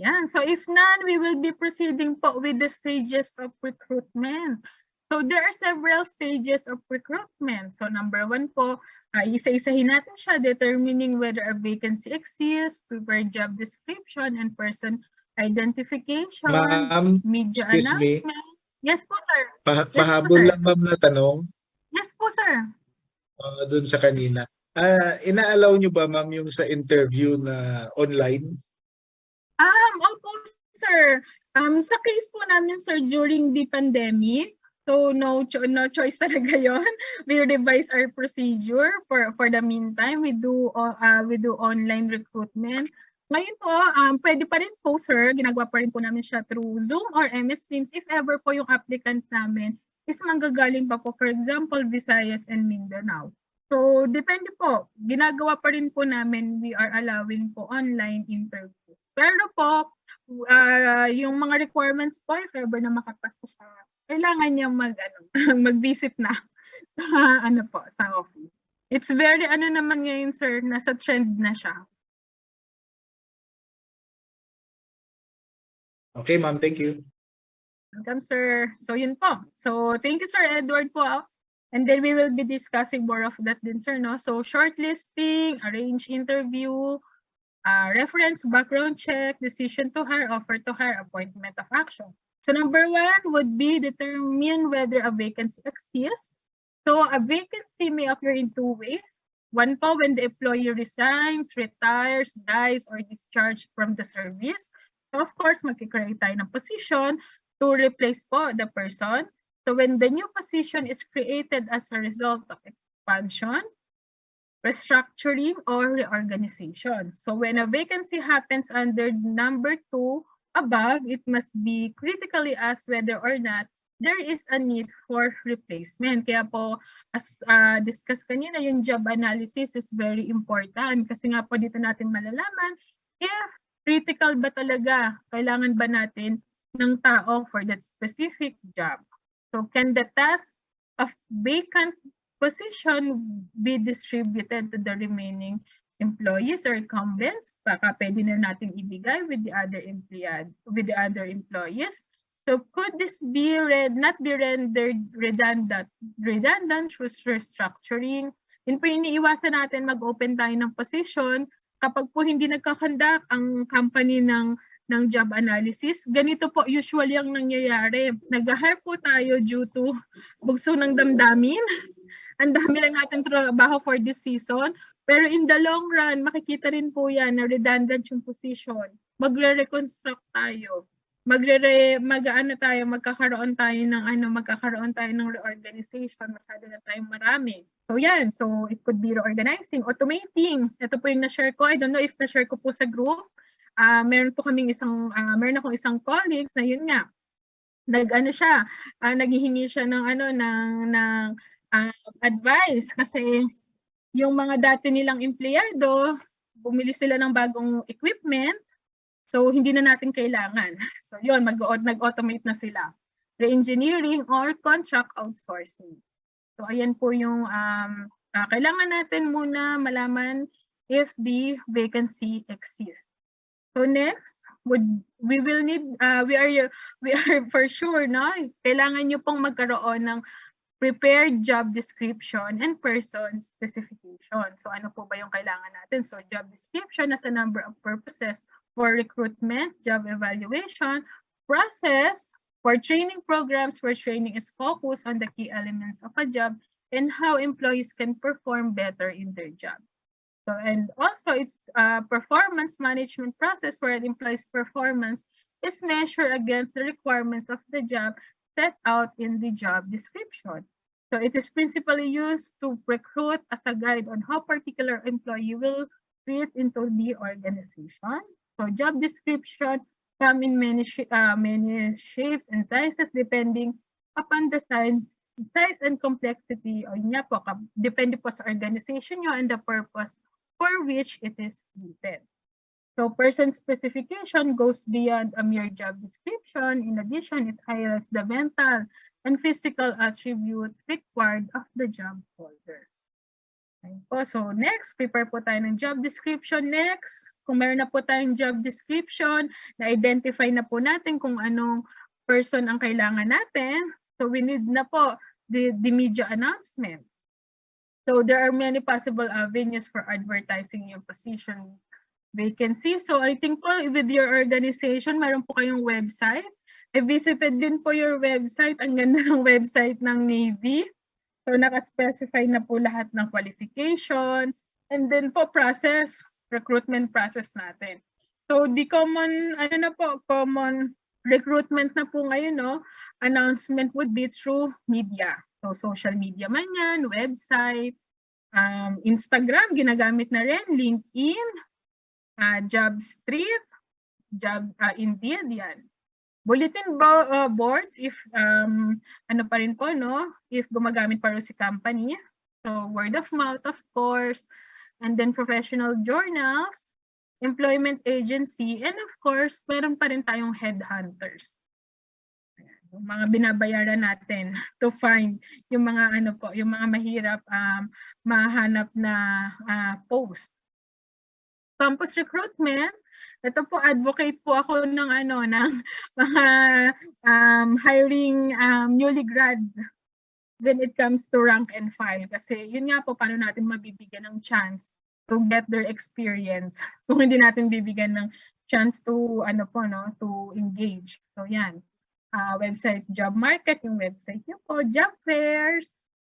Yan. So if none, we will be proceeding po with the stages of recruitment. So there are several stages of recruitment. So number 1 po, isa-isahin natin siya, determining whether a vacancy exists, prepare job description and person identification, Ma'am, media excuse me. announcement. Yes po, sir. Pahabol sir. lang ma'am na tanong Yes po, sir. dun sa kanina. Ina-allow nyo ba ma'am yung sa interview na online? Opo, sir. Sa case po namin, sir, during the pandemic, so no choice talaga yon. We revise our procedure for the meantime. We do online recruitment. Ngayon po, pwede pa rin po, sir, ginagawa pa rin po namin siya through Zoom or MS Teams if ever po yung applicant namin is manggagaling pa po, for example, Visayas and Mindanao. So, depende po. Ginagawa pa rin po namin, we are allowing po online interviews. Pero po, yung mga requirements po, if ever na makapasa siya, kailangan niya mag-visit na sa office. It's very, naman ngayon, sir, nasa trend na siya. Okay ma'am, thank you. Welcome, sir. So, yun po. So, thank you, Sir Edward po. And then we will be discussing more of that din, sir, no? So, shortlisting, arrange interview, reference, background check, decision to hire, offer to hire, appointment of action. So, number 1 would be determine whether a vacancy exists. So, a vacancy may occur in 2 ways. 1 po, when the employee resigns, retires, dies, or discharged from the service. So, of course, magkikreate tayo ng position to replace po the person. So, when the new position is created as a result of expansion, restructuring, or reorganization. So, when a vacancy happens under number 2 above, it must be critically asked whether or not there is a need for replacement. Kaya po, as discussed kanina, yung job analysis is very important kasi nga po dito natin malalaman if critical ba talaga, kailangan ba natin ng tao for that specific job. So can the task of vacant position be distributed to the remaining employees or incumbents? Baka pwede na natin ibigay with the other employees. So could this be not be rendered redundant through restructuring? Yun po iniiwasan natin mag-open tayo ng position kapag po hindi nagkakandak ang company ng job analysis. Ganito po usually ang nangyayari. Nag-hire po tayo due to bugso ng damdamin. Ang dami lang natin trabaho for this season. Pero in the long run, makikita rin po yan na redundant yung position. Magre-reconstruct tayo. Magkakaroon tayo ng reorganization. Masyado na tayong marami. So yan, so it could be reorganizing, automating. Ito po yung na-share ko. I don't know if na-share ko po sa group. Meron akong isang colleagues na yun nga. Naghihingi siya ng advice kasi yung mga dati nilang empleyado, bumili sila ng bagong equipment. So hindi na natin kailangan. So yun, nag-automate na sila. Re-engineering or contract outsourcing. So ayan po yung kailangan natin muna malaman if the vacancy exists. So next, we are for sure, no? Kailangan nyo pong magkaroon ng prepared job description and person specification. So ano po ba yung kailangan natin? So job description as a number of purposes for recruitment, job evaluation, process, For training programs where training is focused on the key elements of a job and how employees can perform better in their job. So, and also it's a performance management process where an employee's performance is measured against the requirements of the job set out in the job description. So it is principally used to recruit as a guide on how particular employee will fit into the organization. So job description come in many shapes and sizes depending upon the size and complexity o yun nga po, depende po sa organization nyo and the purpose for which it is written. So person specification goes beyond a mere job description. In addition, it highlights the mental and physical attribute required of the job holder. Okay po. So next, prepare po tayo ng job description. Next, kung meron na po tayong job description, na-identify na po natin kung anong person ang kailangan natin. So we need na po the media announcement. So there are many possible avenues for advertising yung position vacancy. So I think po with your organization, meron po kayong website. I visited din po your website. Ang ganda ng website ng Navy. So naka-specify na po lahat ng qualifications. And then po recruitment process natin. So the common recruitment na po ngayon, no? Announcement would be through media. So social media man yan, website, Instagram, ginagamit na rin, LinkedIn, JobStreet, Indeed, yan. Bulletin boards, if pa rin po, no? If gumagamit pa rin si company. So word of mouth, of course. And then professional journals, employment agency, and of course, meron pa rin tayong headhunters. Yung mga binabayaran natin to find yung mga yung mga mahirap mahanap na post. Campus recruitment, ito po advocate po ako ng ng mga hiring newly grad when it comes to rank and file kasi yun nga po paano natin mabibigyan ng chance to get their experience kung hindi natin bibigyan ng chance to to engage. So yan. Website job market, yung website niyo po, job fairs,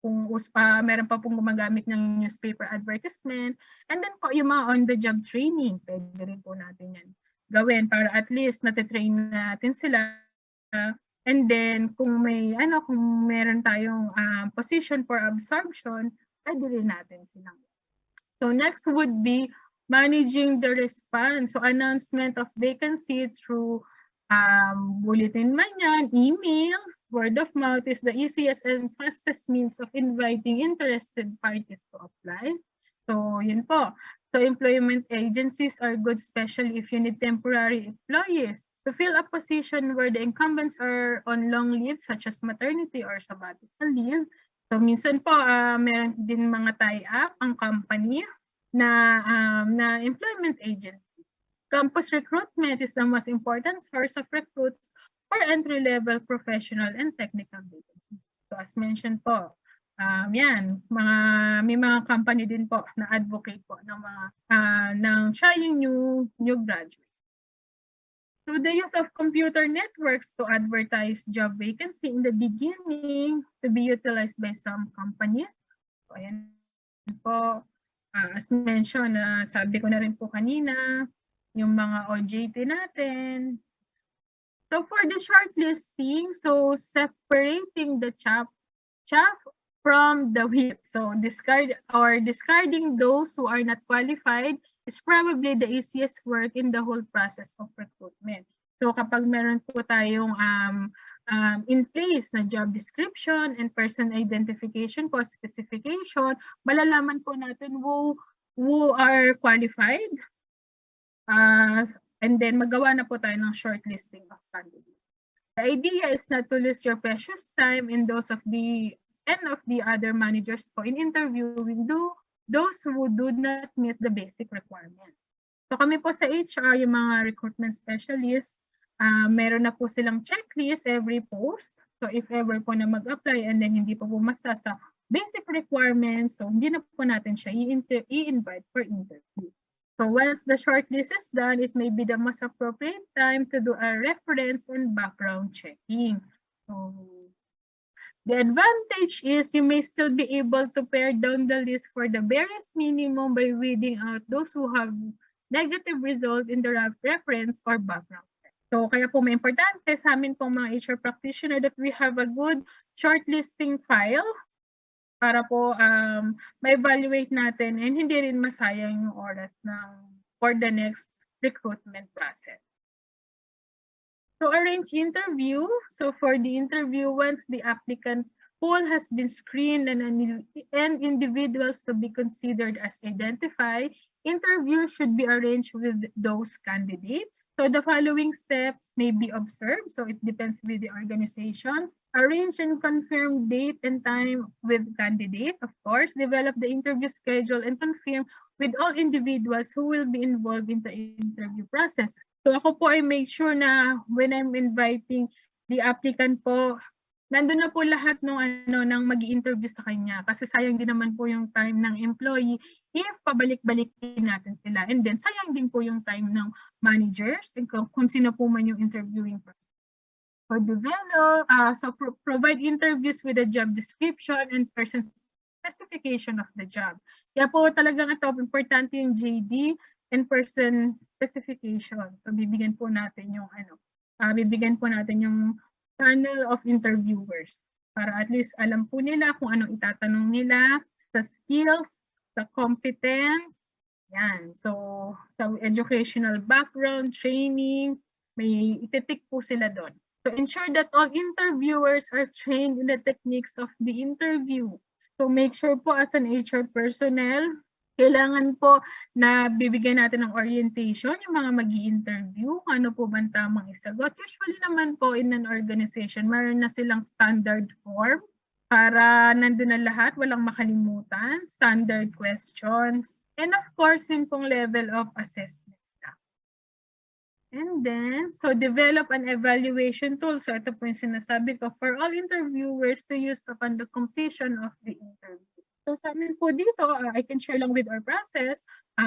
kung meron pa pong gumagamit ng newspaper advertisement, and then po yung mga on-the-job training, pwede rin po natin yan gawin para at least natitrain natin sila. And then kung meron tayong position for absorption, pwede rin natin silang. So next would be managing the response. So announcement of vacancy through bulletin man yan, email, word of mouth is the easiest and fastest means of inviting interested parties to apply. So, yun po. So, employment agencies are good, especially if you need temporary employees to fill a position where the incumbents are on long leave, such as maternity or sabbatical leave. So, minsan po, meron din mga tie-up ang company na employment agency. Campus recruitment is the most important source of recruits for entry-level professional and technical vacancies. So as mentioned po, may mga company din po na advocate po ng mga trying new graduates. So the use of computer networks to advertise job vacancy in the beginning to be utilized by some companies. So ayan po, as mentioned, sabi ko na rin po kanina, yung mga OJT natin. So for the shortlisting, so separating the chaff from the wheat. So discarding those who are not qualified is probably the easiest work in the whole process of recruitment. So kapag meron po tayong in place na job description and person identification po, specification, malalaman po natin who are qualified. And then magawa na po tayo ng shortlisting of candidates. The idea is not to lose your precious time in those of the other managers po in interviewing those who do not meet the basic requirements. So kami po sa HR, yung mga recruitment specialists, meron na po silang checklist every post. So if ever po na mag-apply and then hindi po bumasa sa basic requirements, so hindi na po natin siya i-invite for interview. So once the shortlist is done, it may be the most appropriate time to do a reference and background checking. So the advantage is you may still be able to pare down the list for the barest minimum by weeding out those who have negative results in the reference or background check. So kaya po may importante sa amin pong mga HR practitioner that we have a good shortlisting file para po ma-evaluate natin and hindi rin masayang yung oras for the next recruitment process. So arrange interview. So for the interview, once the applicant pool has been screened and individuals to be considered as identified, interview should be arranged with those candidates. So the following steps may be observed. So it depends with the organization. Arrange and confirm date and time with candidate, of course. Develop the interview schedule and confirm with all individuals who will be involved in the interview process. So ako po ay make sure na when I'm inviting the applicant po, nandun na po lahat ng mag-i-interview sa kanya. Kasi sayang din naman po yung time ng employee if pabalik-balikin natin sila. And then sayang din po yung time ng managers and kung sino po man yung interviewing person. For develop, provide interviews with a job description and person specification of the job. Kaya po talagang ito, importante yung JD and person specification. So bibigyan po natin yung panel of interviewers para at least alam po nila kung anong itatanong nila sa skills, sa competence, yan. So sa educational background, training, may ititik po sila doon. So ensure that all interviewers are trained in the techniques of the interview. So make sure po as an HR personnel, kailangan po na bibigyan natin ng orientation yung mga mag-i-interview, ano po ba tamang isagot. Usually naman po in an organization, mayroon na silang standard form para nandun na lahat, walang makalimutan, standard questions, and of course, yun pong level of assessment. And then, so develop an evaluation tool. So ito po yung sinasabi ko for all interviewers to use upon the completion of the interview. So sa amin po dito, I can share lang with our process.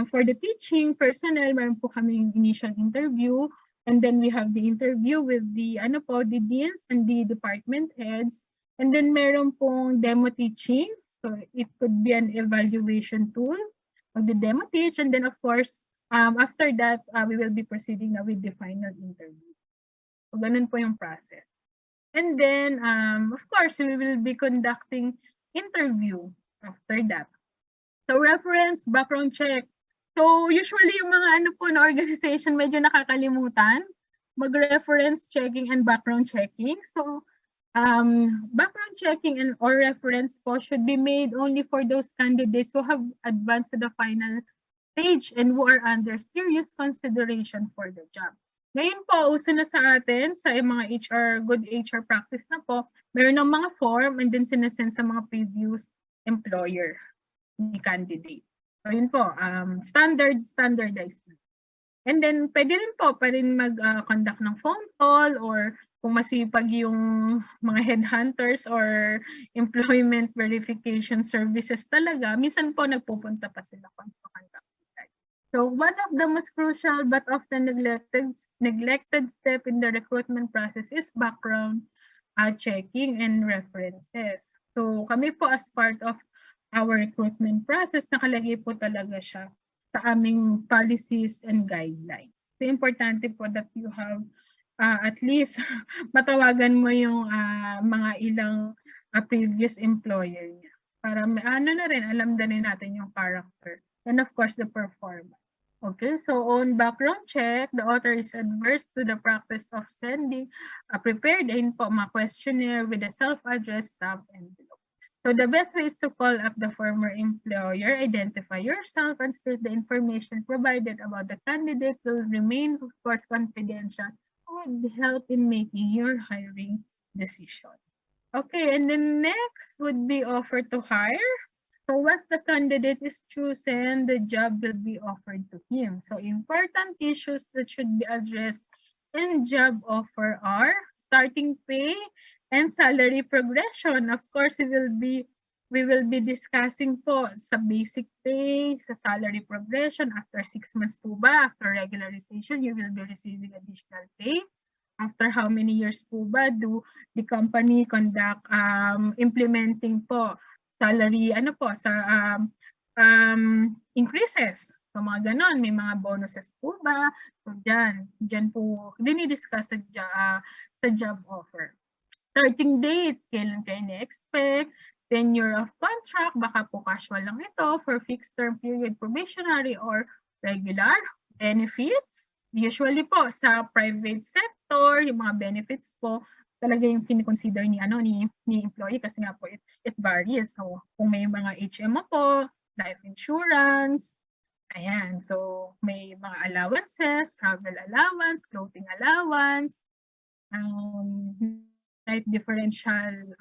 For the teaching personnel, meron po kaming initial interview. And then we have the interview with the deans and the department heads. And then meron pong demo teaching. So it could be an evaluation tool of the demo teach. And then of course, after that, we will be proceeding now with the final interview. So, ganun po yung process. And then, of course, we will be conducting interview after that. So, reference, background check. So, usually yung mga na organization medyo nakakalimutan mag-reference checking and background checking. So, background checking and or reference po should be made only for those candidates who have advanced to the final stage and who are under serious consideration for the job. Ngayon po, uso na sa atin, sa mga good HR practice na po, meron ng mga form and then sinasend sa mga previous employer ni candidate. So yun po, standardized. And then pwede rin po mag-conduct ng phone call or kung masipag yung mga headhunters or employment verification services talaga, minsan po nagpupunta pa sila kung conduct. So one of the most crucial but often neglected step in the recruitment process is background checking and references. So kami po as part of our recruitment process, nakalagay po talaga siya sa aming policies and guidelines. So importante po that you have at least matawagan mo yung mga ilang previous employer niya. Para alam na rin natin yung character. And of course, the performance. Okay, so on background check, the author is adverse to the practice of sending a prepared questionnaire with a self-addressed stamp envelope. So the best way is to call up the former employer, identify yourself, and state the information provided about the candidate will remain, of course, confidential, would help in making your hiring decision. Okay, and then next would be offer to hire. So once the candidate is chosen, the job will be offered to him. So important issues that should be addressed in job offer are starting pay and salary progression. Of course, we will be we will be discussing po sa basic pay, sa salary progression. After 6 months po ba, after regularization, you will be receiving additional pay. After how many years po ba do the company conduct implementing po salary increases. So mga ganon, may mga bonuses po ba? So dyan po dinidiscuss sa job offer. Starting date, kailan kayo na-expect? Tenure of contract, baka po casual lang ito for fixed term period, probationary or regular. Benefits, usually po sa private sector, yung mga benefits po talaga yung kiniconsider ni employee kasi nga po it varies. So kung may mga HMO po, life insurance, ayan. So may mga allowances, travel allowance, clothing allowance, slight differential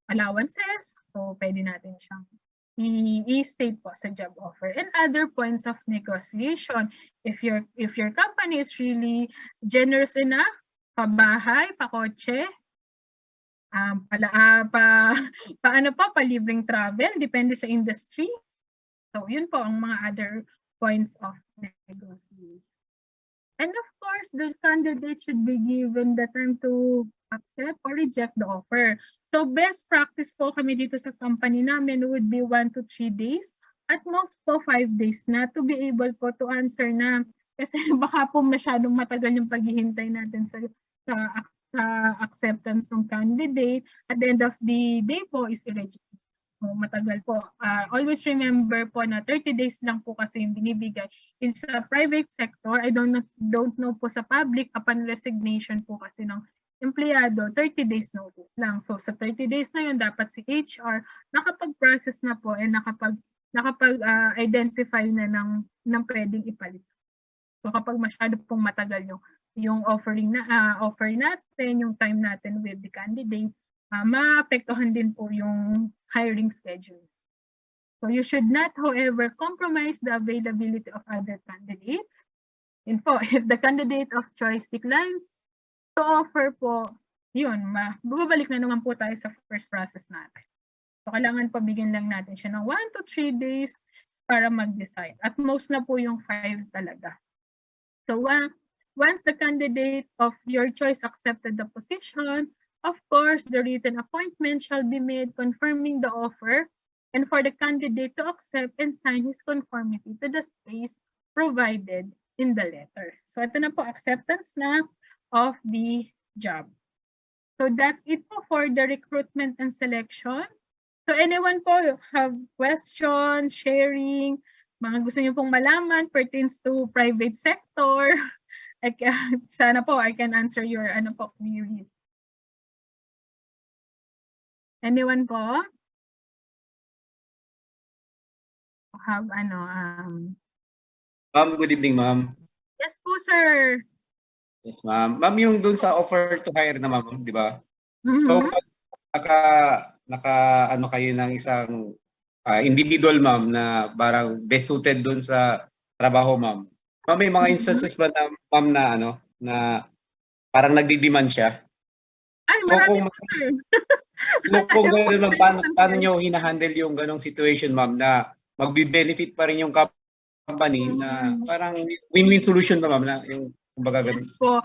allowances. So pwede natin siyang i-state po sa job offer, and other points of negotiation. If your company is really generous enough, pabahay, pakotse, palibreng travel, depende sa industry. So yun po ang mga other points of negotiation. And of course, the candidate should be given the time to accept or reject the offer. So best practice po kami dito sa company namin would be 1 to 3 days. At most po 5 days na to be able po to answer na. Kasi baka po masyadong matagal yung paghihintay natin sa acceptance ng candidate. At the end of the day po is i-reject. So matagal po. Always remember po na 30 days lang po kasi yung binibigay. In sa private sector, I don't know po sa public, upon resignation po kasi ng empleyado, 30 days notice lang. So sa 30 days na yun, dapat si HR nakapag-process na po and nakapag-identify na ng pwedeng ipalit. So kapag masyado pong matagal yung offer natin, yung time natin with the candidate, maapektuhan din po yung hiring schedule. So you should not, however, compromise the availability of other candidates. If the candidate of choice declines to offer po, yun, bumabalik na naman po tayo sa first process natin. So kailangan pabigyan lang natin siya ng 1 to 3 days para mag-decide. At most na po yung 5 talaga. So once the candidate of your choice accepted the position, of course, the written appointment shall be made confirming the offer and for the candidate to accept and sign his conformity to the space provided in the letter. So ito na po, acceptance na of the job. So that's it po for the recruitment and selection. So anyone po have questions, sharing, mga gusto niyo pong malaman pertains to private sector, sana po I can answer your queries. Anyone po? Have Ma'am, good evening, ma'am. Yes po, sir. Yes, ma'am. Ma'am, yung dun sa offer to hire na, ma'am, di ba? Mm-hmm. So, naka kayo ng isang individual, ma'am, na parang best suited dun sa trabaho, ma'am. Ma'am, may mga instances ba na, ma'am, na parang nagdi-demand siya? Ay, So, marami po, sir. So, kung gano'n, ma'am, paano nyo hinahandle yung ganong situation, ma'am, na magbi-benefit pa rin yung company na parang win-win solution ba, ma'am, na yung kumbaga ganun? Yes po.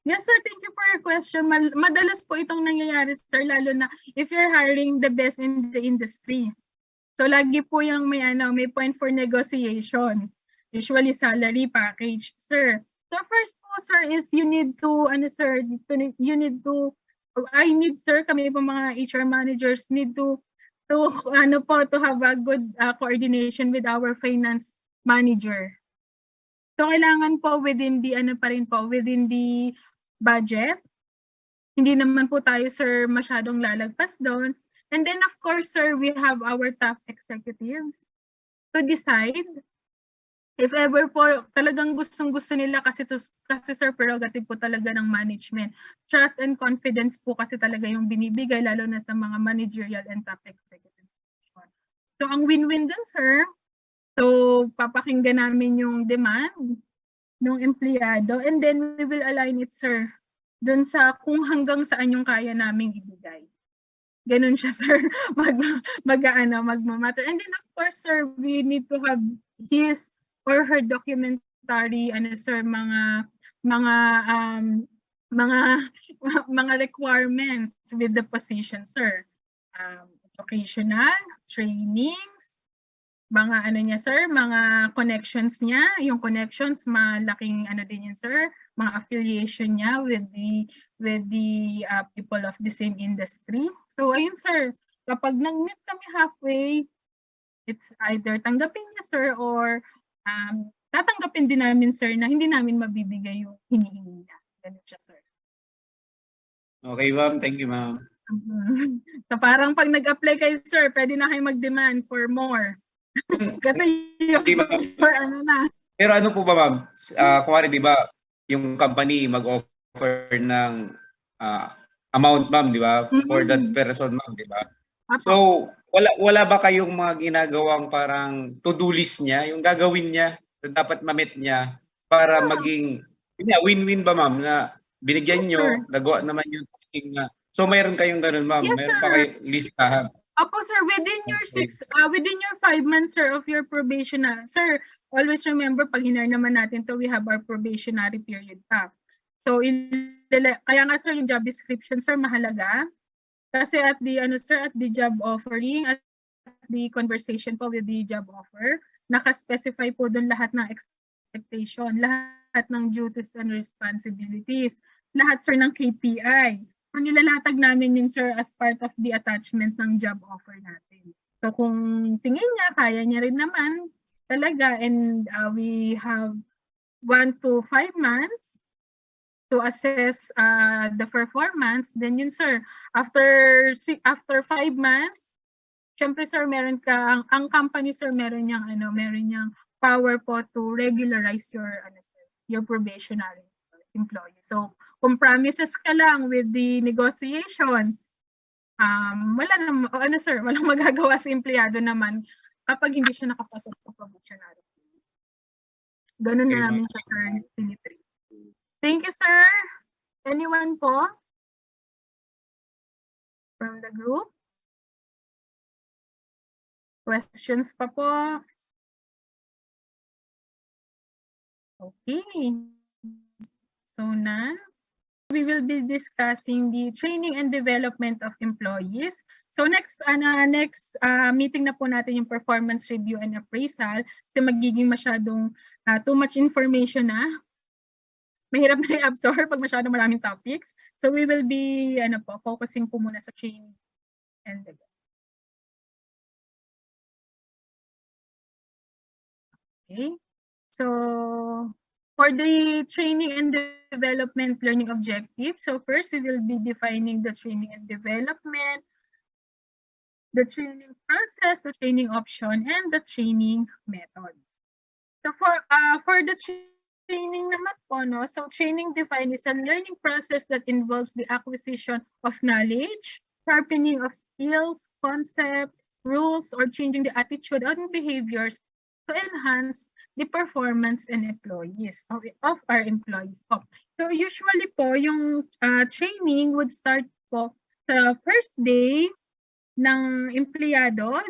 Yes, sir. Thank you for your question. Madalas po itong nangyayari, sir, lalo na if you're hiring the best in the industry. So, lagi po yung may point for negotiation. Usually, salary package, sir. So, first po, sir, is you need to, sir, kami po mga HR managers need to have a good coordination with our finance manager. So kailangan po within the budget. Hindi naman po tayo, sir, masyadong lalagpas doon. And then of course, sir, we have our top executives to decide if ever po talagang gustong-gusto nila kasi sir, prerogative po talaga ng management. Trust and confidence po kasi talaga yung binibigay lalo na sa mga managerial and top executives. So ang win-win din, sir. So papakinggan namin yung demand ng empleyado and then we will align it, sir, dun sa kung hanggang saan yung kaya naming ibigay. Ganun siya, sir. Magmamatter. And then, of course, sir, we need to have his or her documentary, sir, mga, mga, mga requirements with the position, sir. Educational, trainings, mga niya, sir, mga connections niya. Yung connections, malaking din yun, sir. Mga affiliation niya with the people of the same industry. So, ayun, sir, kapag nag-meet kami halfway, it's either tanggapin niya, sir, or tatanggapin din namin, sir, na hindi namin mabibigay yung hinihingi niya. Ganun siya, sir. Okay, ma'am. Thank you, ma'am. So, parang pag nag-apply kayo, sir, pwede na kayo mag-demand for more. Kasi yung for na. Pero ano po ba, ma'am? Kuwari, di ba, yung company mag-offer ng amount, ma'am, di ba? For that person, ma'am, di ba? So, wala ba kayong mga ginagawang parang to-do list niya, yung gagawin niya, na dapat ma-meet niya para maging win-win ba, ma'am, na binigyan Yes, nyo, sir. nagawa naman yung tasking na. So, mayroon kayong ganun, ma'am? Yes, Mayroon pa sir. kayong listahan? Opo, sir, within your 5 months, sir, of your probation, sir, always remember, pag hinar naman natin to, we have our probationary period pa. So, kaya nga, sir, yung job description, sir, mahalaga. Kasi at the, sir, at the job offering, at the conversation po with the job offer, naka-specify po doon lahat ng expectation, lahat ng duties and responsibilities, lahat, sir, ng KPI. So, nilalatag namin yun, sir, as part of the attachment ng job offer natin. So, kung tingin niya, kaya niya rin naman talaga, and we have 1 to 5 months to assess the performance, then yun, sir, after 5 months, syempre, sir, meron ka, ang company, sir, meron niyang power po to regularize your probationary employee. So, kung promises ka lang with the negotiation, walang magagawa sa empleyado naman kapag hindi siya nakapasa sa probationary. Ganun na namin siya, sir, tinitreat. Thank you, sir. Anyone po from the group? Questions pa po? Okay. So, none. We will be discussing the training and development of employees. So next meeting na po natin yung performance review and appraisal kasi magiging masyadong too much information na. Mahirap na i-absorb pag masyadong maraming topics. So we will be focusing po muna sa training and development. Okay. So for the training and development learning objectives, so first we will be defining the training and development, the training process, the training option, and the training method. So for the training naman po, so training defined is a learning process that involves the acquisition of knowledge, sharpening of skills, concepts, rules, or changing the attitude and behaviors to enhance the performance and employees of our employees. So usually po, yung training would start po sa first day ng empleyado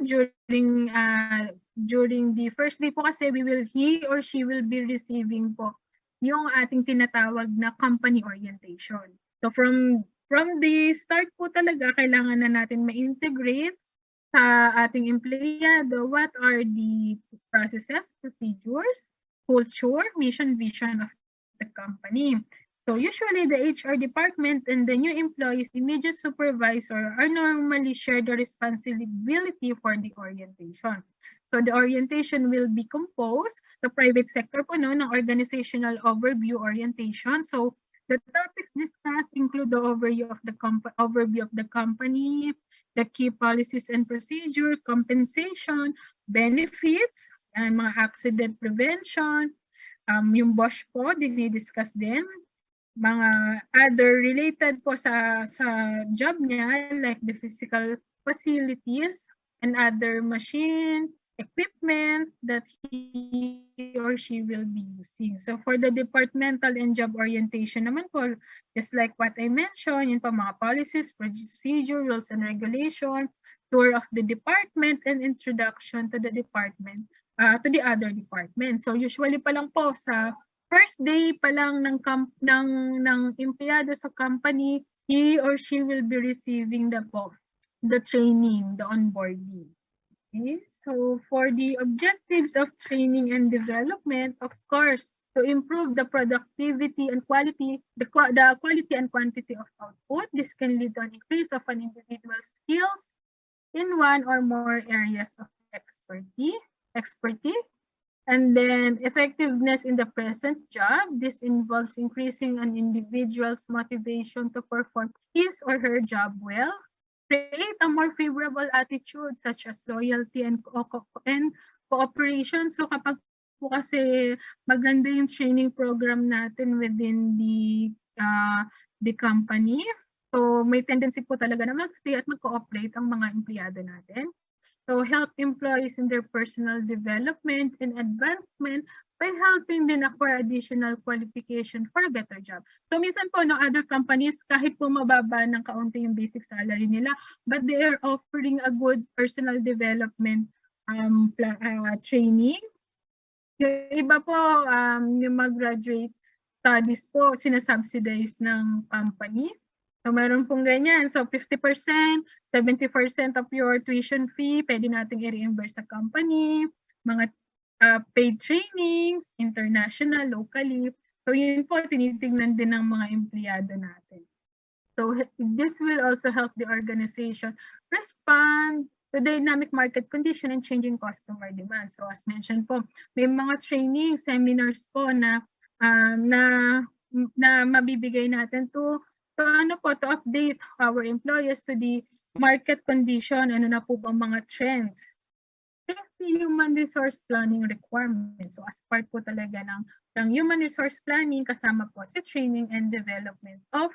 during the first day po kasi he or she will be receiving po yung ating tinatawag na company orientation. So from the start po talaga, kailangan na natin ma-integrate sa ating empleyado what are the processes, procedures, culture, mission, vision of the company. So usually the HR department and the new employees' immediate supervisor are normally share the responsibility for the orientation. So the orientation will be composed, the private sector po ng organizational overview orientation. So the topics discussed include the overview of the company, the key policies and procedure, compensation, benefits, and mga accident prevention. Yung BOSH po, dinidiscuss din. Mga other related po sa job niya, like the physical facilities and other machine, equipment that he or she will be using. So for the departmental and job orientation naman po, just like what I mentioned, yun po mga policies, procedure, rules and regulation, tour of the department, and introduction to the department, to the other department. So usually pa lang po sa first day pa lang ng empleyado sa company, he or she will be receiving the training, the onboarding. Okay, so for the objectives of training and development, of course, to improve the productivity and quality, the quality and quantity of output, this can lead to an increase of an individual's skills in one or more areas of expertise, and then effectiveness in the present job. This involves increasing an individual's motivation to perform his or her job well, create a more favorable attitude such as loyalty and cooperation. So kapag po kasi maganda yung training program natin within the company, so may tendency po talaga na mag-stay at mag-cooperate ang mga empleyado natin. So help employees in their personal development and advancement by helping them acquire additional qualification for a better job. So minsan po, no, other companies, kahit po mababa ng kaunti yung basic salary nila, but they are offering a good personal development training. Yung iba po, yung mag-graduate studies po, sinasubsidize ng company. So meron pong ganyan. So 50%, 70% of your tuition fee, pwede nating i-reimburse sa company, mga paid trainings, international, locally. So yun po, tinitingnan din ng mga empleyado natin. So this will also help the organization respond to dynamic market condition and changing customer demand. So as mentioned po, may mga training seminars po na mabibigay natin to update our employees to the market condition, ano na po bang mga trends. Safety human resource planning requirements. So as part po talaga ng human resource planning, kasama po sa training and development of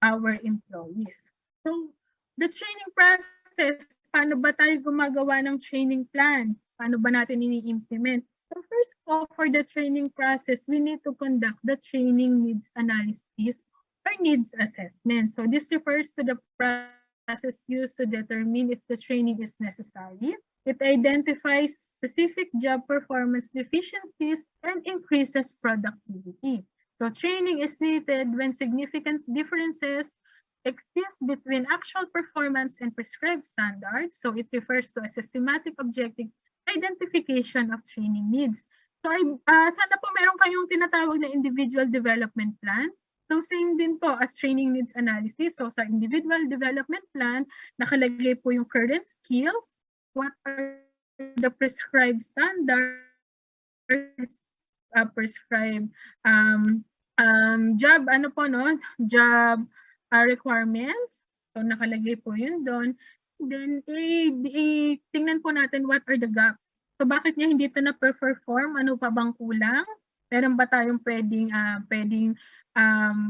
our employees. So the training process, paano ba tayo gumagawa ng training plan? Paano ba natin ini-implement? So first po, for the training process, we need to conduct the training needs analysis or needs assessment. So this refers to the process used to determine if the training is necessary. It identifies specific job performance deficiencies and increases productivity. So training is needed when significant differences exist between actual performance and prescribed standards. So it refers to a systematic objective identification of training needs. So sana po meron kayong tinatawag na individual development plan. So same din po as training needs analysis. So sa individual development plan, nakalagay po yung current skills, what are the prescribed standards, prescribed job, job requirements. So nakalagay po yun doon. Then tingnan po natin what are the gaps. So bakit niya hindi ito na-perform? Ano pa bang kulang? Meron ba tayong pwedeng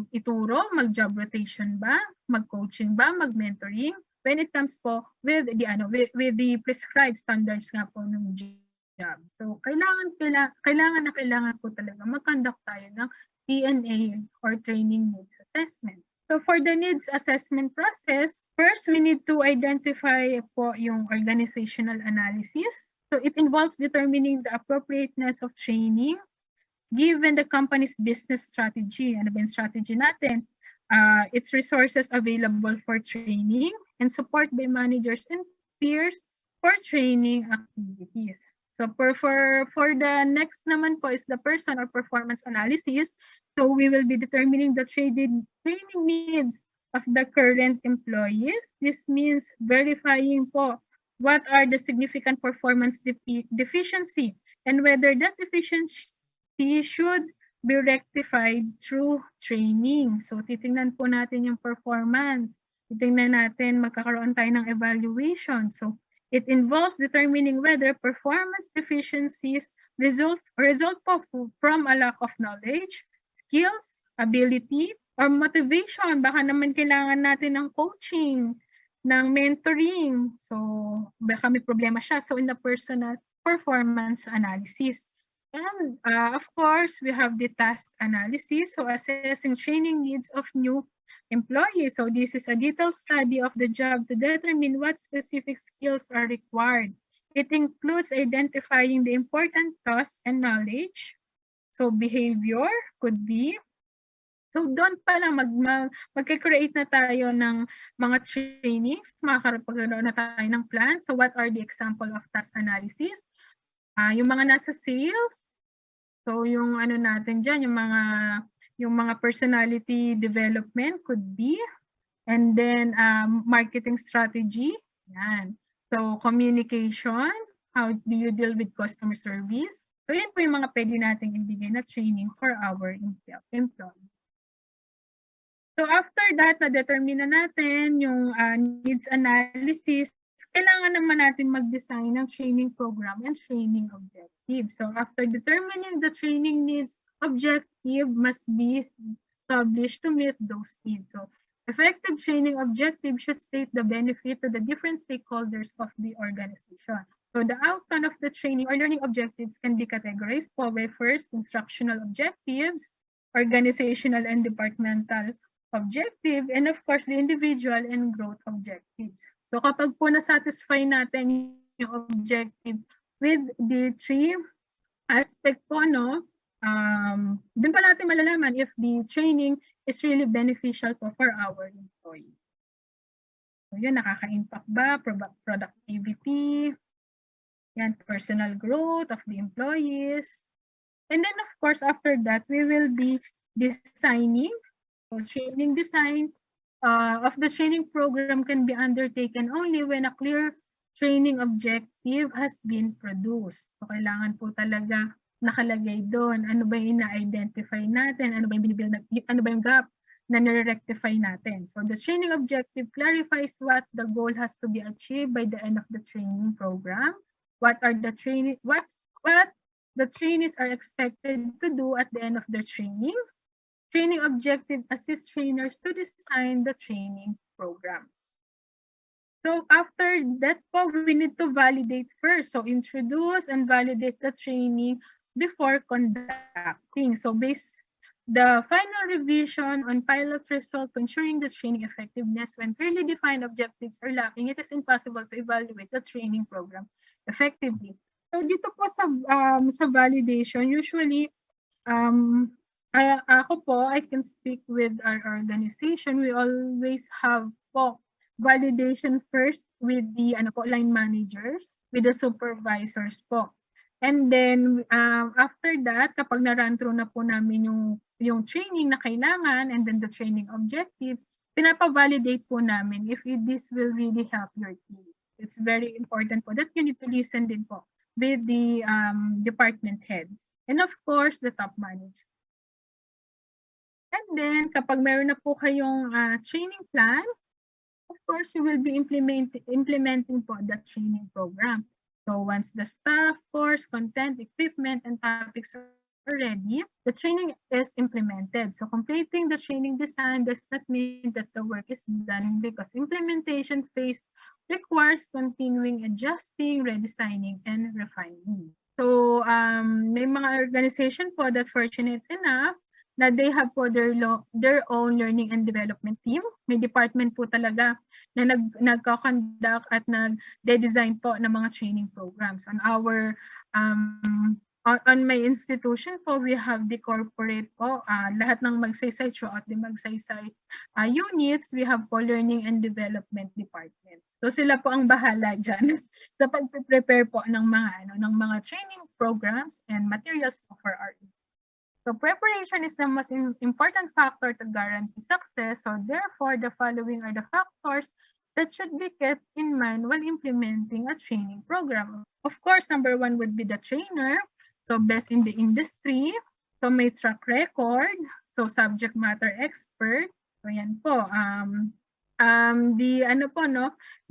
ituro? Mag-job rotation ba? Mag-coaching ba? Mag-mentoring? When it comes po with the prescribed standards nga po ng job. So kailangan po talaga mag-conduct tayo ng TNA or training needs assessment. So for the needs assessment process, first we need to identify po yung organizational analysis. So it involves determining the appropriateness of training given the company's business strategy. Ano ba yung strategy natin? Its resources available for training and support by managers and peers for training activities. So for the next naman po is the person or performance analysis. So we will be determining the training needs of the current employees. This means verifying po what are the significant performance deficiency and whether that deficiency should be rectified through training. So titingnan po natin yung performance. Titingnan natin, magkakaroon tayo ng evaluation. So it involves determining whether performance deficiencies result po from a lack of knowledge, skills, ability, or motivation. Baka naman kailangan natin ng coaching, ng mentoring. So baka may problema siya. So in the personal performance analysis. And of course, we have the task analysis, so assessing training needs of new employees. So this is a detailed study of the job to determine what specific skills are required. It includes identifying the important tasks and knowledge. So behavior could be. So doon pa lang magka-create na tayo ng mga trainings, makakapagkaroon na tayo ng plan. So what are the example of task analysis? Yung mga nasa sales, so yung ano natin dyan, yung mga personality development could be, and then marketing strategy, yan. So communication, how do you deal with customer service? So yan po yung mga pwede nating ibigay na training for our employees. So after that, na-determine na natin yung needs analysis, kailangan naman natin mag-design ng training program and training objective. So after determining the training needs, objective must be established to meet those needs. So effective training objective should state the benefit to the different stakeholders of the organization. So the outcome of the training or learning objectives can be categorized by first, instructional objectives, organizational and departmental objective, and of course, the individual and growth objectives. So kapag po na-satisfy natin yung objective with the three aspect po, no, dun pa natin malalaman if the training is really beneficial po for our employees. So yun, nakaka-impact ba? Productivity, yan, personal growth of the employees. And then of course, after that, we will be designing. So training design of the training program can be undertaken only when a clear training objective has been produced. So kailangan po talaga nakalagay doon. Ano ba yung na-identify natin? Ano ba yung gap na nire-rectify natin? So the training objective clarifies what the goal has to be achieved by the end of the training program. What the trainees are expected to do at the end of their training. Training objective assists trainers to design the training program. So after that po, we need to validate first. So introduce and validate the training before conducting. So the final revision on pilot result to ensuring the training effectiveness when clearly defined objectives are lacking, it is impossible to evaluate the training program effectively. So dito po sa validation, usually ako po, I can speak with our organization. We always have po validation first with the line managers, with the supervisors po. And then after that, kapag na-run through na po namin yung training na kailangan and then the training objectives, pinapa-validate po namin if this will really help your team. It's very important po that you need to listen din po with the department heads and of course the top managers. And then kapag meron na po kayong training plan, of course you will be implementing po the training program. So once the staff, course, content, equipment, and topics are ready, the training is implemented. So completing the training design does not mean that the work is done because implementation phase requires continuing adjusting, redesigning, and refining. So may mga organization po that fortunate enough na they have po their own learning and development team. May department po talaga na nagko-conduct at nag-design po ng mga training programs. On our on my institution po, we have the corporate po, lahat ng magsaysay throughout the magsaysay units, we have po learning and development department. So sila po ang bahala dyan sa pag-prepare po ng mga training programs and materials for our. So preparation is the most important factor to guarantee success. So therefore, the following are the factors that should be kept in mind while implementing a training program. Of course, number one would be the trainer. So best in the industry. So may track record. So subject matter expert. So yan po.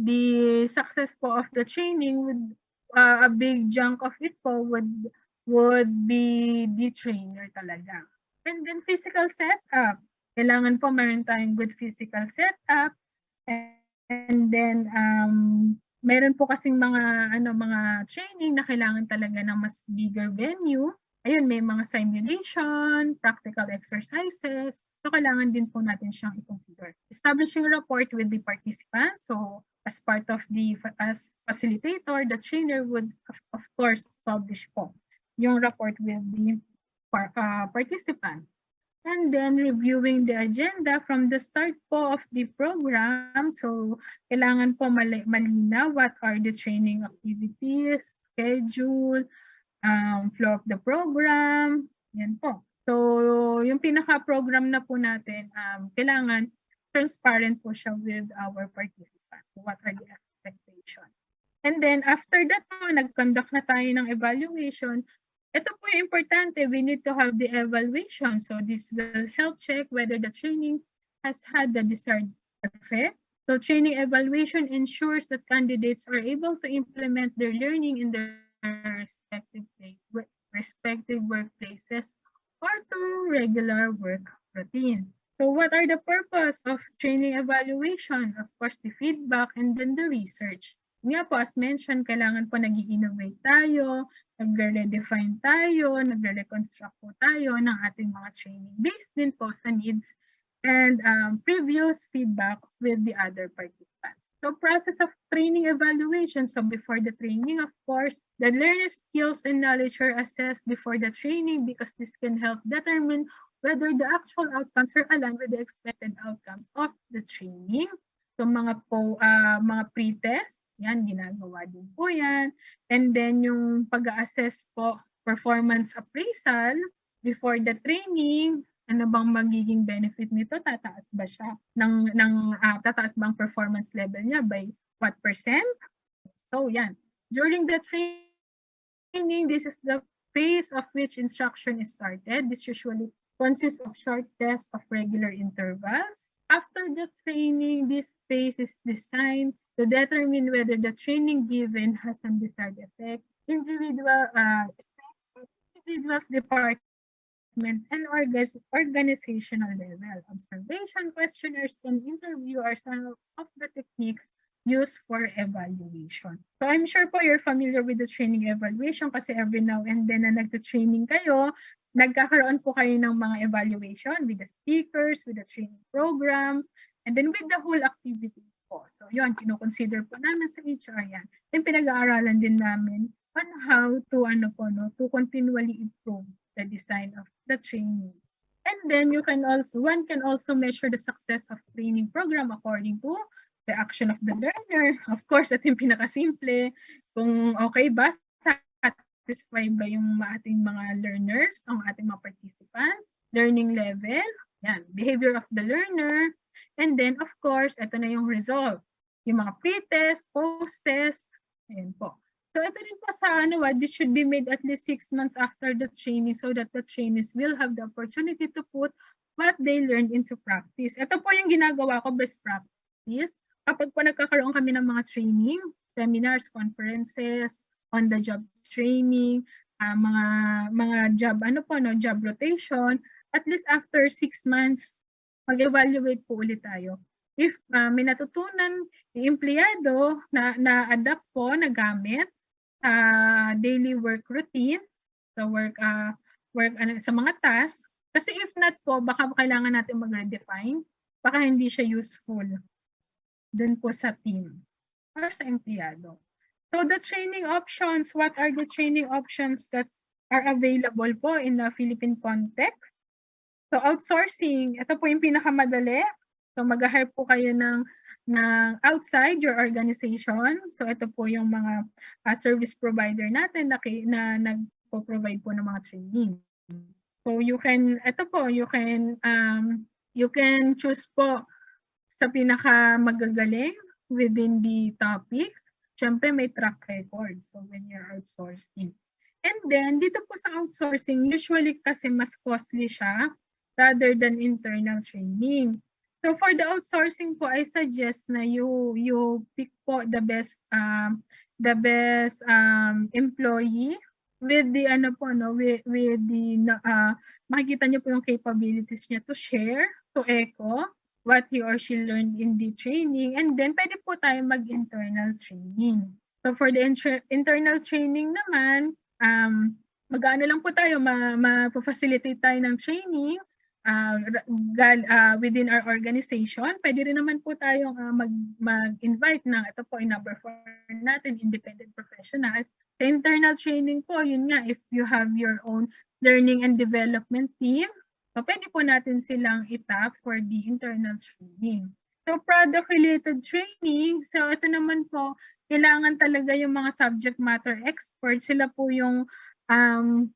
The success po of the training would a big chunk of it po would be the trainer talaga. And then physical setup. Kailangan po meron tayong good physical setup. And then Meron po kasing mga training na kailangan talaga ng mas bigger venue. Ayun, may mga simulation, practical exercises. So, kailangan din po natin siyang i-consider. Establishing rapport with the participants. So, as part of as facilitator, the trainer would, of course, establish po yung rapport with the participant. And then reviewing the agenda from the start po of the program. So, kailangan po malinaw what are the training activities, schedule, flow of the program. Yan po. So, yung pinaka-program na po natin, kailangan transparent po siya with our participants. So, what are the expectations? And then, after that po, nag-conduct na tayo ng evaluation. Ito po yung importante, we need to have the evaluation. So this will help check whether the training has had the desired effect. So training evaluation ensures that candidates are able to implement their learning in their respective workplaces or to regular work routine. So what are the purpose of training evaluation? Of course, the feedback and then the research. Nga po, as mentioned, kailangan po nag-i-innovate tayo, nagre-redefine tayo, nagre-reconstruct po tayo ng ating mga training based din po sa needs and previous feedback with the other participants. So process of training evaluation. So before the training, of course, the learner's skills and knowledge are assessed before the training because this can help determine whether the actual outcomes are aligned with the expected outcomes of the training. So mga pre-test, yan, ginagawa din po yan. And then yung pag-assess po, performance appraisal before the training, ano bang magiging benefit nito? Tataas ba siya? Tataas bang performance level niya by what percent? So yan. During the training, this is the phase of which instruction is started. This usually consists of short tests of regular intervals. After the training, this phase is designed to determine whether the training given has some desired effect. Individuals, department, and organizational level. Observation, questionnaires, and interview are some of the techniques used for evaluation. So I'm sure po you're familiar with the training evaluation kasi every now and then na nagta-training kayo, nagkakaroon po kayo ng mga evaluation with the speakers, with the training program, and then with the whole activity po. So yun, kino-consider po namin sa HR yan. Then pinag-aaralan din namin on how to to continually improve the design of the training. And then one can also measure the success of training program according to the action of the learner. Of course, ito yung pinakasimple. Kung okay ba, satisfied ba yung ating mga learners, ang ating mga participants, learning level, yan, behavior of the learner, and then of course, ito na yung result. Yung mga pre-test, post-test, ayan po. So ito din po sa this should be made at least 6 months after the training so that the trainees will have the opportunity to put what they learned into practice. Ito po yung ginagawa ko, best practice. Kapag po nagkakaroon kami ng mga training, seminars, conferences, on-the-job training, mga job, job rotation, at least after 6 months, mag-evaluate po ulit tayo. If may natutunan yung empleyado na-adapt po, nagamit, daily work routine, sa work sa mga tasks, kasi if not po, baka kailangan natin mag-redefine, baka hindi siya useful dun po sa team or sa empleyado. So the training options, what are the training options that are available po in the Philippine context? So outsourcing, ito po yung pinakamadali. So mag-hire po kayo ng outside your organization. So ito po yung mga service provider natin na nagpo-provide po ng mga training. So you can choose po sa pinakamagagaling within the topics. Siyempre may track record. So when you're outsourcing. And then dito po sa outsourcing, usually kasi mas costly siya rather than internal training. So for the outsourcing po, I suggest na you pick po the best employee with the with the makikita niyo po yung capabilities niya to share, to echo what he or she learned in the training, and then pwede po tayo mag-internal training. So for the internal training naman, mag-ano lang po tayo, ma-facilitate tayo ng training within our organization. Pwede rin naman po tayong mag-invite ng, ito po, number 4 natin, independent professional. Sa internal training po, yun nga, if you have your own learning and development team, so pwede po natin silang itap for the internal training. So product-related training, so ito naman po, kailangan talaga yung mga subject matter experts, sila po yung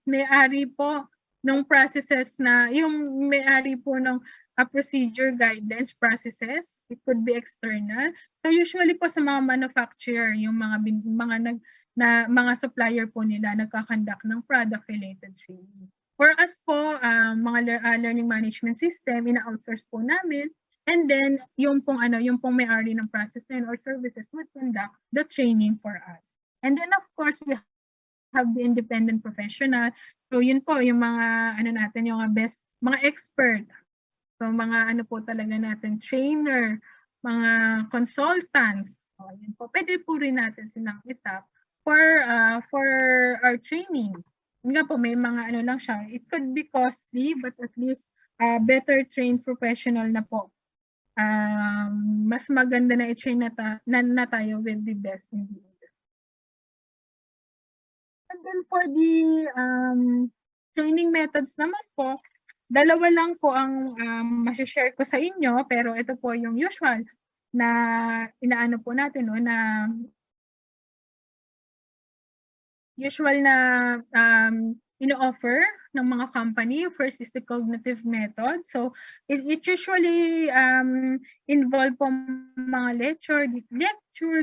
may-ari po ng processes na, yung may-ari po ng procedure guidance processes, it could be external. So usually po sa mga manufacturer, yung mga supplier po nila nagkakandak ng product-related training. For us po, mga learning management system, ina-outsource po namin. And then, yung pong may-ari ng process na yun or services would conduct the training for us. And then, of course, we have the independent professional. So, yun po, yung mga, yung best, mga expert. So, mga po talaga natin, trainer, mga consultants. So, yun po, pwede po rin natin silang itap for our training. Nga po, may mga lang siya. It could be costly, but at least better trained professional na po. Mas maganda na i-train na tayo with the best in the industry. And then for the training methods naman po, dalawa lang po ang masashare ko sa inyo, pero ito po yung usual na inaano po natin, no, na usual na ino-offer ng mga company. First is the cognitive method. So it usually involve po mga lecture,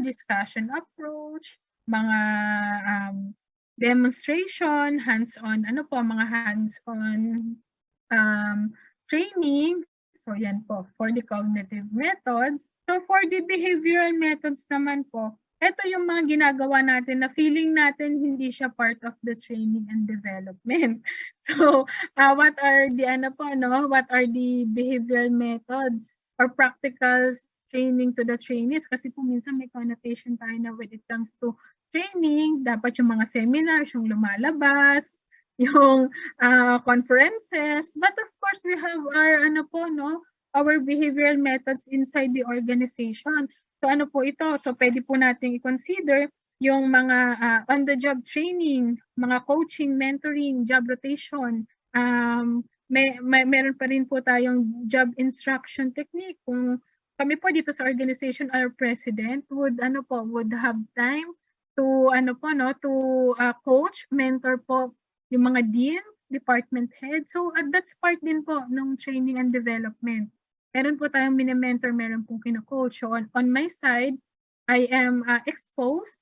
discussion approach, mga demonstration, hands-on, mga hands-on training. So yan po for the cognitive methods. So for the behavioral methods naman po, ito yung mga ginagawa natin na feeling natin hindi siya part of the training and development. So, what are the behavioral methods or practical training to the trainees? Kasi po minsan may connotation tayo na when it comes to training, dapat yung mga seminars, yung lumalabas, yung conferences. But of course, we have our behavioral methods inside the organization. So ano po ito? So pwede po nating i-consider yung mga on-the-job training, mga coaching, mentoring, job rotation. Meron pa rin po tayong job instruction technique. Kung kami po dito sa organization, our president would have time to coach, mentor po yung mga dean, department head. So that's part din po ng training and development. Meron po tayong mini-mentor, meron pong kino-coach. So on my side, I am exposed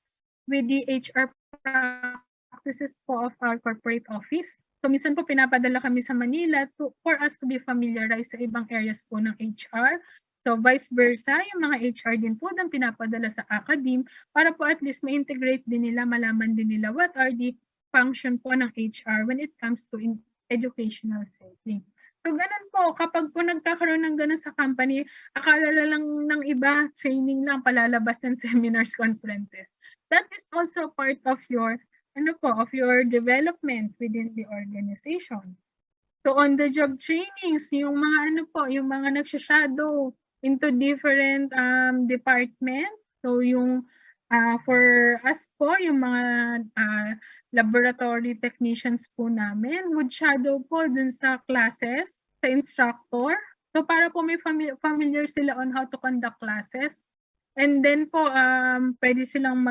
with the HR practices po of our corporate office. So minsan po pinapadala kami sa Manila for us to be familiarized sa ibang areas po ng HR. So vice versa, yung mga HR din po doon pinapadala sa academe para po at least ma-integrate din nila, malaman din nila what are the function po ng HR when it comes to educational setting. So ganun po, kapag po nagkakaroon ng ganun sa company, akala lang ng iba, training lang, palalabas ng seminars, conferences. That is also part of your, of your development within the organization. So on the job trainings, yung mga yung mga nagsha-shadow into different departments. So yung for us po, yung mga laboratory technicians po namin would shadow po dun sa classes, sa instructor. So para po may familiar sila on how to conduct classes. And then po, pwede silang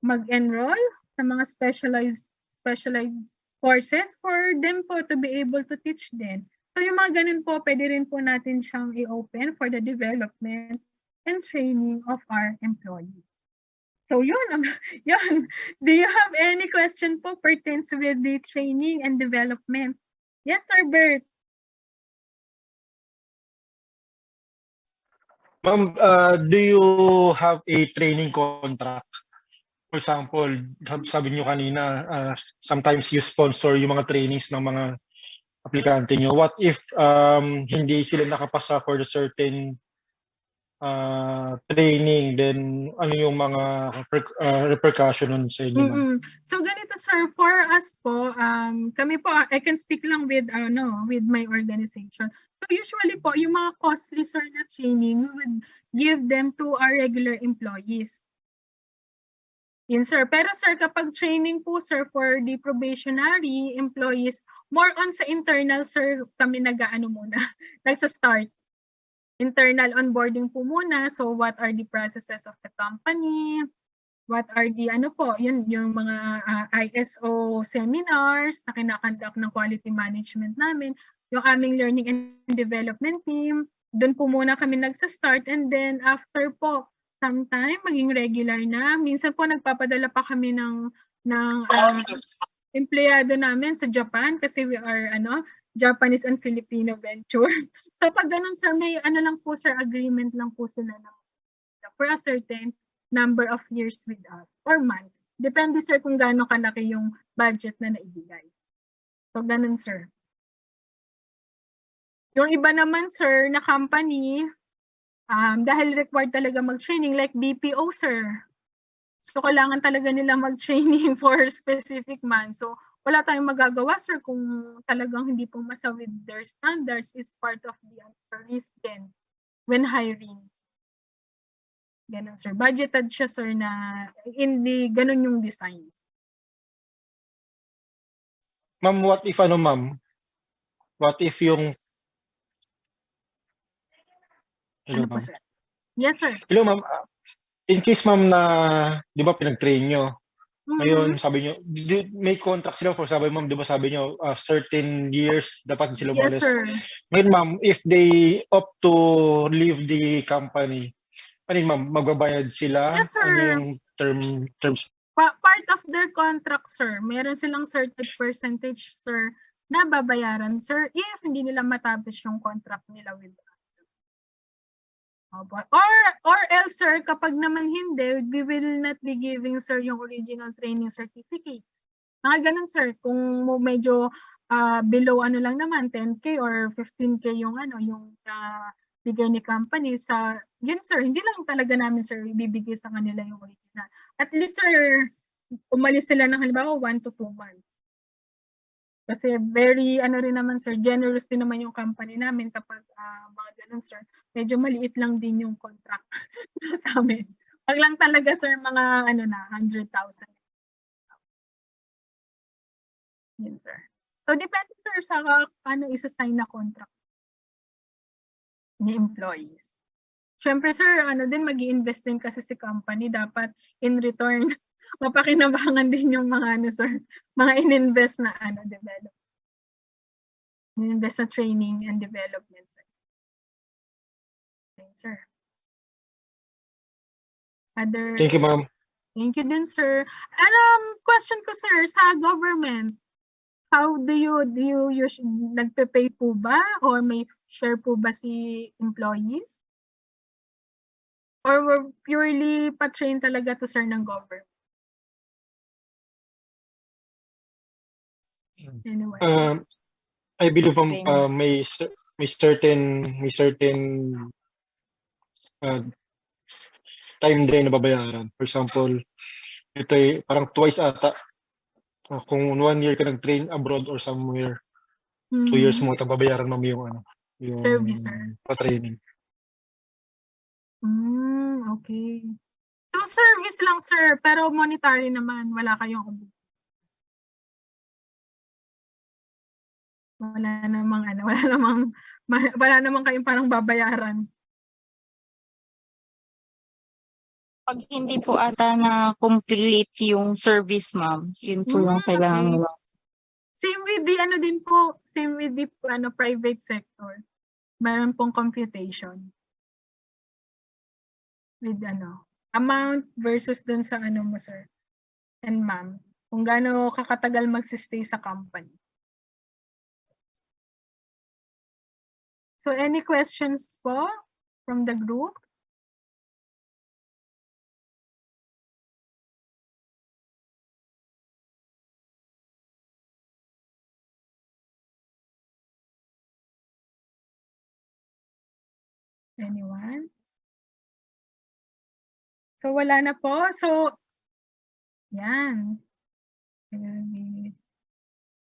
mag-enroll sa mga specialized courses for them po to be able to teach din. So yung mga ganun po, pwede rin po natin siyang i-open for the development and training of our employees. So yun. Do you have any question po pertains with the training and development? Yes, Sir Bert. Ma'am, do you have a training contract? For example, sabi niyo kanina, sometimes you sponsor yung mga trainings ng mga aplikante nyo, what if hindi sila nakapasa for the certain training, then ano yung mga repercussion nun sa inyo, ma'am? So ganito sir, for us po, kami po, I can speak lang with with my organization. So usually po, yung mga costly sir na training, we would give them to our regular employees. Yun sir. Pero sir, kapag training po sir for the probationary employees, more on sa internal sir kami nag-aano muna, nagsa-start. Internal onboarding po muna. So what are the processes of the company? What are the yung mga ISO seminars na kinakandak ng quality management namin, yung aming learning and development team. Doon po muna kami nagsa-start, and then after po sometime maging regular na. Minsan po nagpapadala pa kami ng empleyado namin sa Japan kasi we are Japanese and Filipino venture. So pag ganun sir, may lang po sir, agreement lang po sila for a certain number of years with us or months. Depende sir kung gaano kalaki yung budget na naibigay. So ganun sir. Yung iba naman sir na company, dahil required talaga mag-training like BPO sir. So kailangan talaga nila mag-training for specific months. So wala tayong magagawa sir kung talagang hindi pumasa with their standards, is part of the risk then when hiring. Ganun sir. Budgeted siya sir na hindi ganun yung design. Ma'am, what if ma'am? What if yung... Hello, Ano po ma'am. sir? Yes sir. Hello, ma'am. In case, ma'am, na, di ba, pinag-train nyo, ngayon, sabi nyo, may contract sila for, sabi ma'am, di ba sabi nyo, certain years, dapat sila Yes umalis. sir. Ngayon, ma'am, if they opt to leave the company, ano yun, ma'am, magbabayad sila? Yes, sir. Ano yung terms? Part of their contract sir, meron silang certain percentage sir na babayaran sir if hindi nila matapos yung contract nila with us. Or else sir, kapag naman hindi, we will not be giving sir yung original training certificates. Mga ganun sir, kung medyo below lang naman 10K or 15K yung yung bigay ni company sa yun sir, hindi lang talaga namin sir ibibigay sa kanila yung original. At least sir, umalis sila ng halimbawa 1 to 2 months. Kasi very rin naman sir, generous din naman yung company namin kapag mga ganun sir. Medyo maliit lang din yung contract sa amin. Pag lang talaga sir mga 100,000. Yun sir. So depende sir sa isa-sign na contract ni employees. Syempre sir, din mag-i-invest din kasi si company, dapat in return mapakinabangan din yung mga sir, mga in-invest na develop. In-invest na training and development sir. Okay, sir. Other Thank you, ma'am. Thank you din sir. Question ko sir, sa government, how do you nagpe-pay po ba or may share po ba si employees? Or we're purely pa-train talaga to sir ng government? Anyway. I believe ma'am, may certain time din na babayaran. For example, ito ay parang twice ata. Kung 1 year ka nag-train abroad or somewhere, 2 years mo babayaran mo yung yung Service, sir. pa-training. Okay. So service lang sir, pero monetary naman, wala kayong wala namang kayong parang babayaran. Pag hindi po ata na complete yung service, ma'am, yun po yung kailangan Okay. mo. Same with the din po, same with the private sector. Meron pong computation. With amount versus dun sa mo sir and ma'am. Kung gaano kakatagal magsistay sa company. So any questions po from the group? Anyone? So wala na po. So, yan.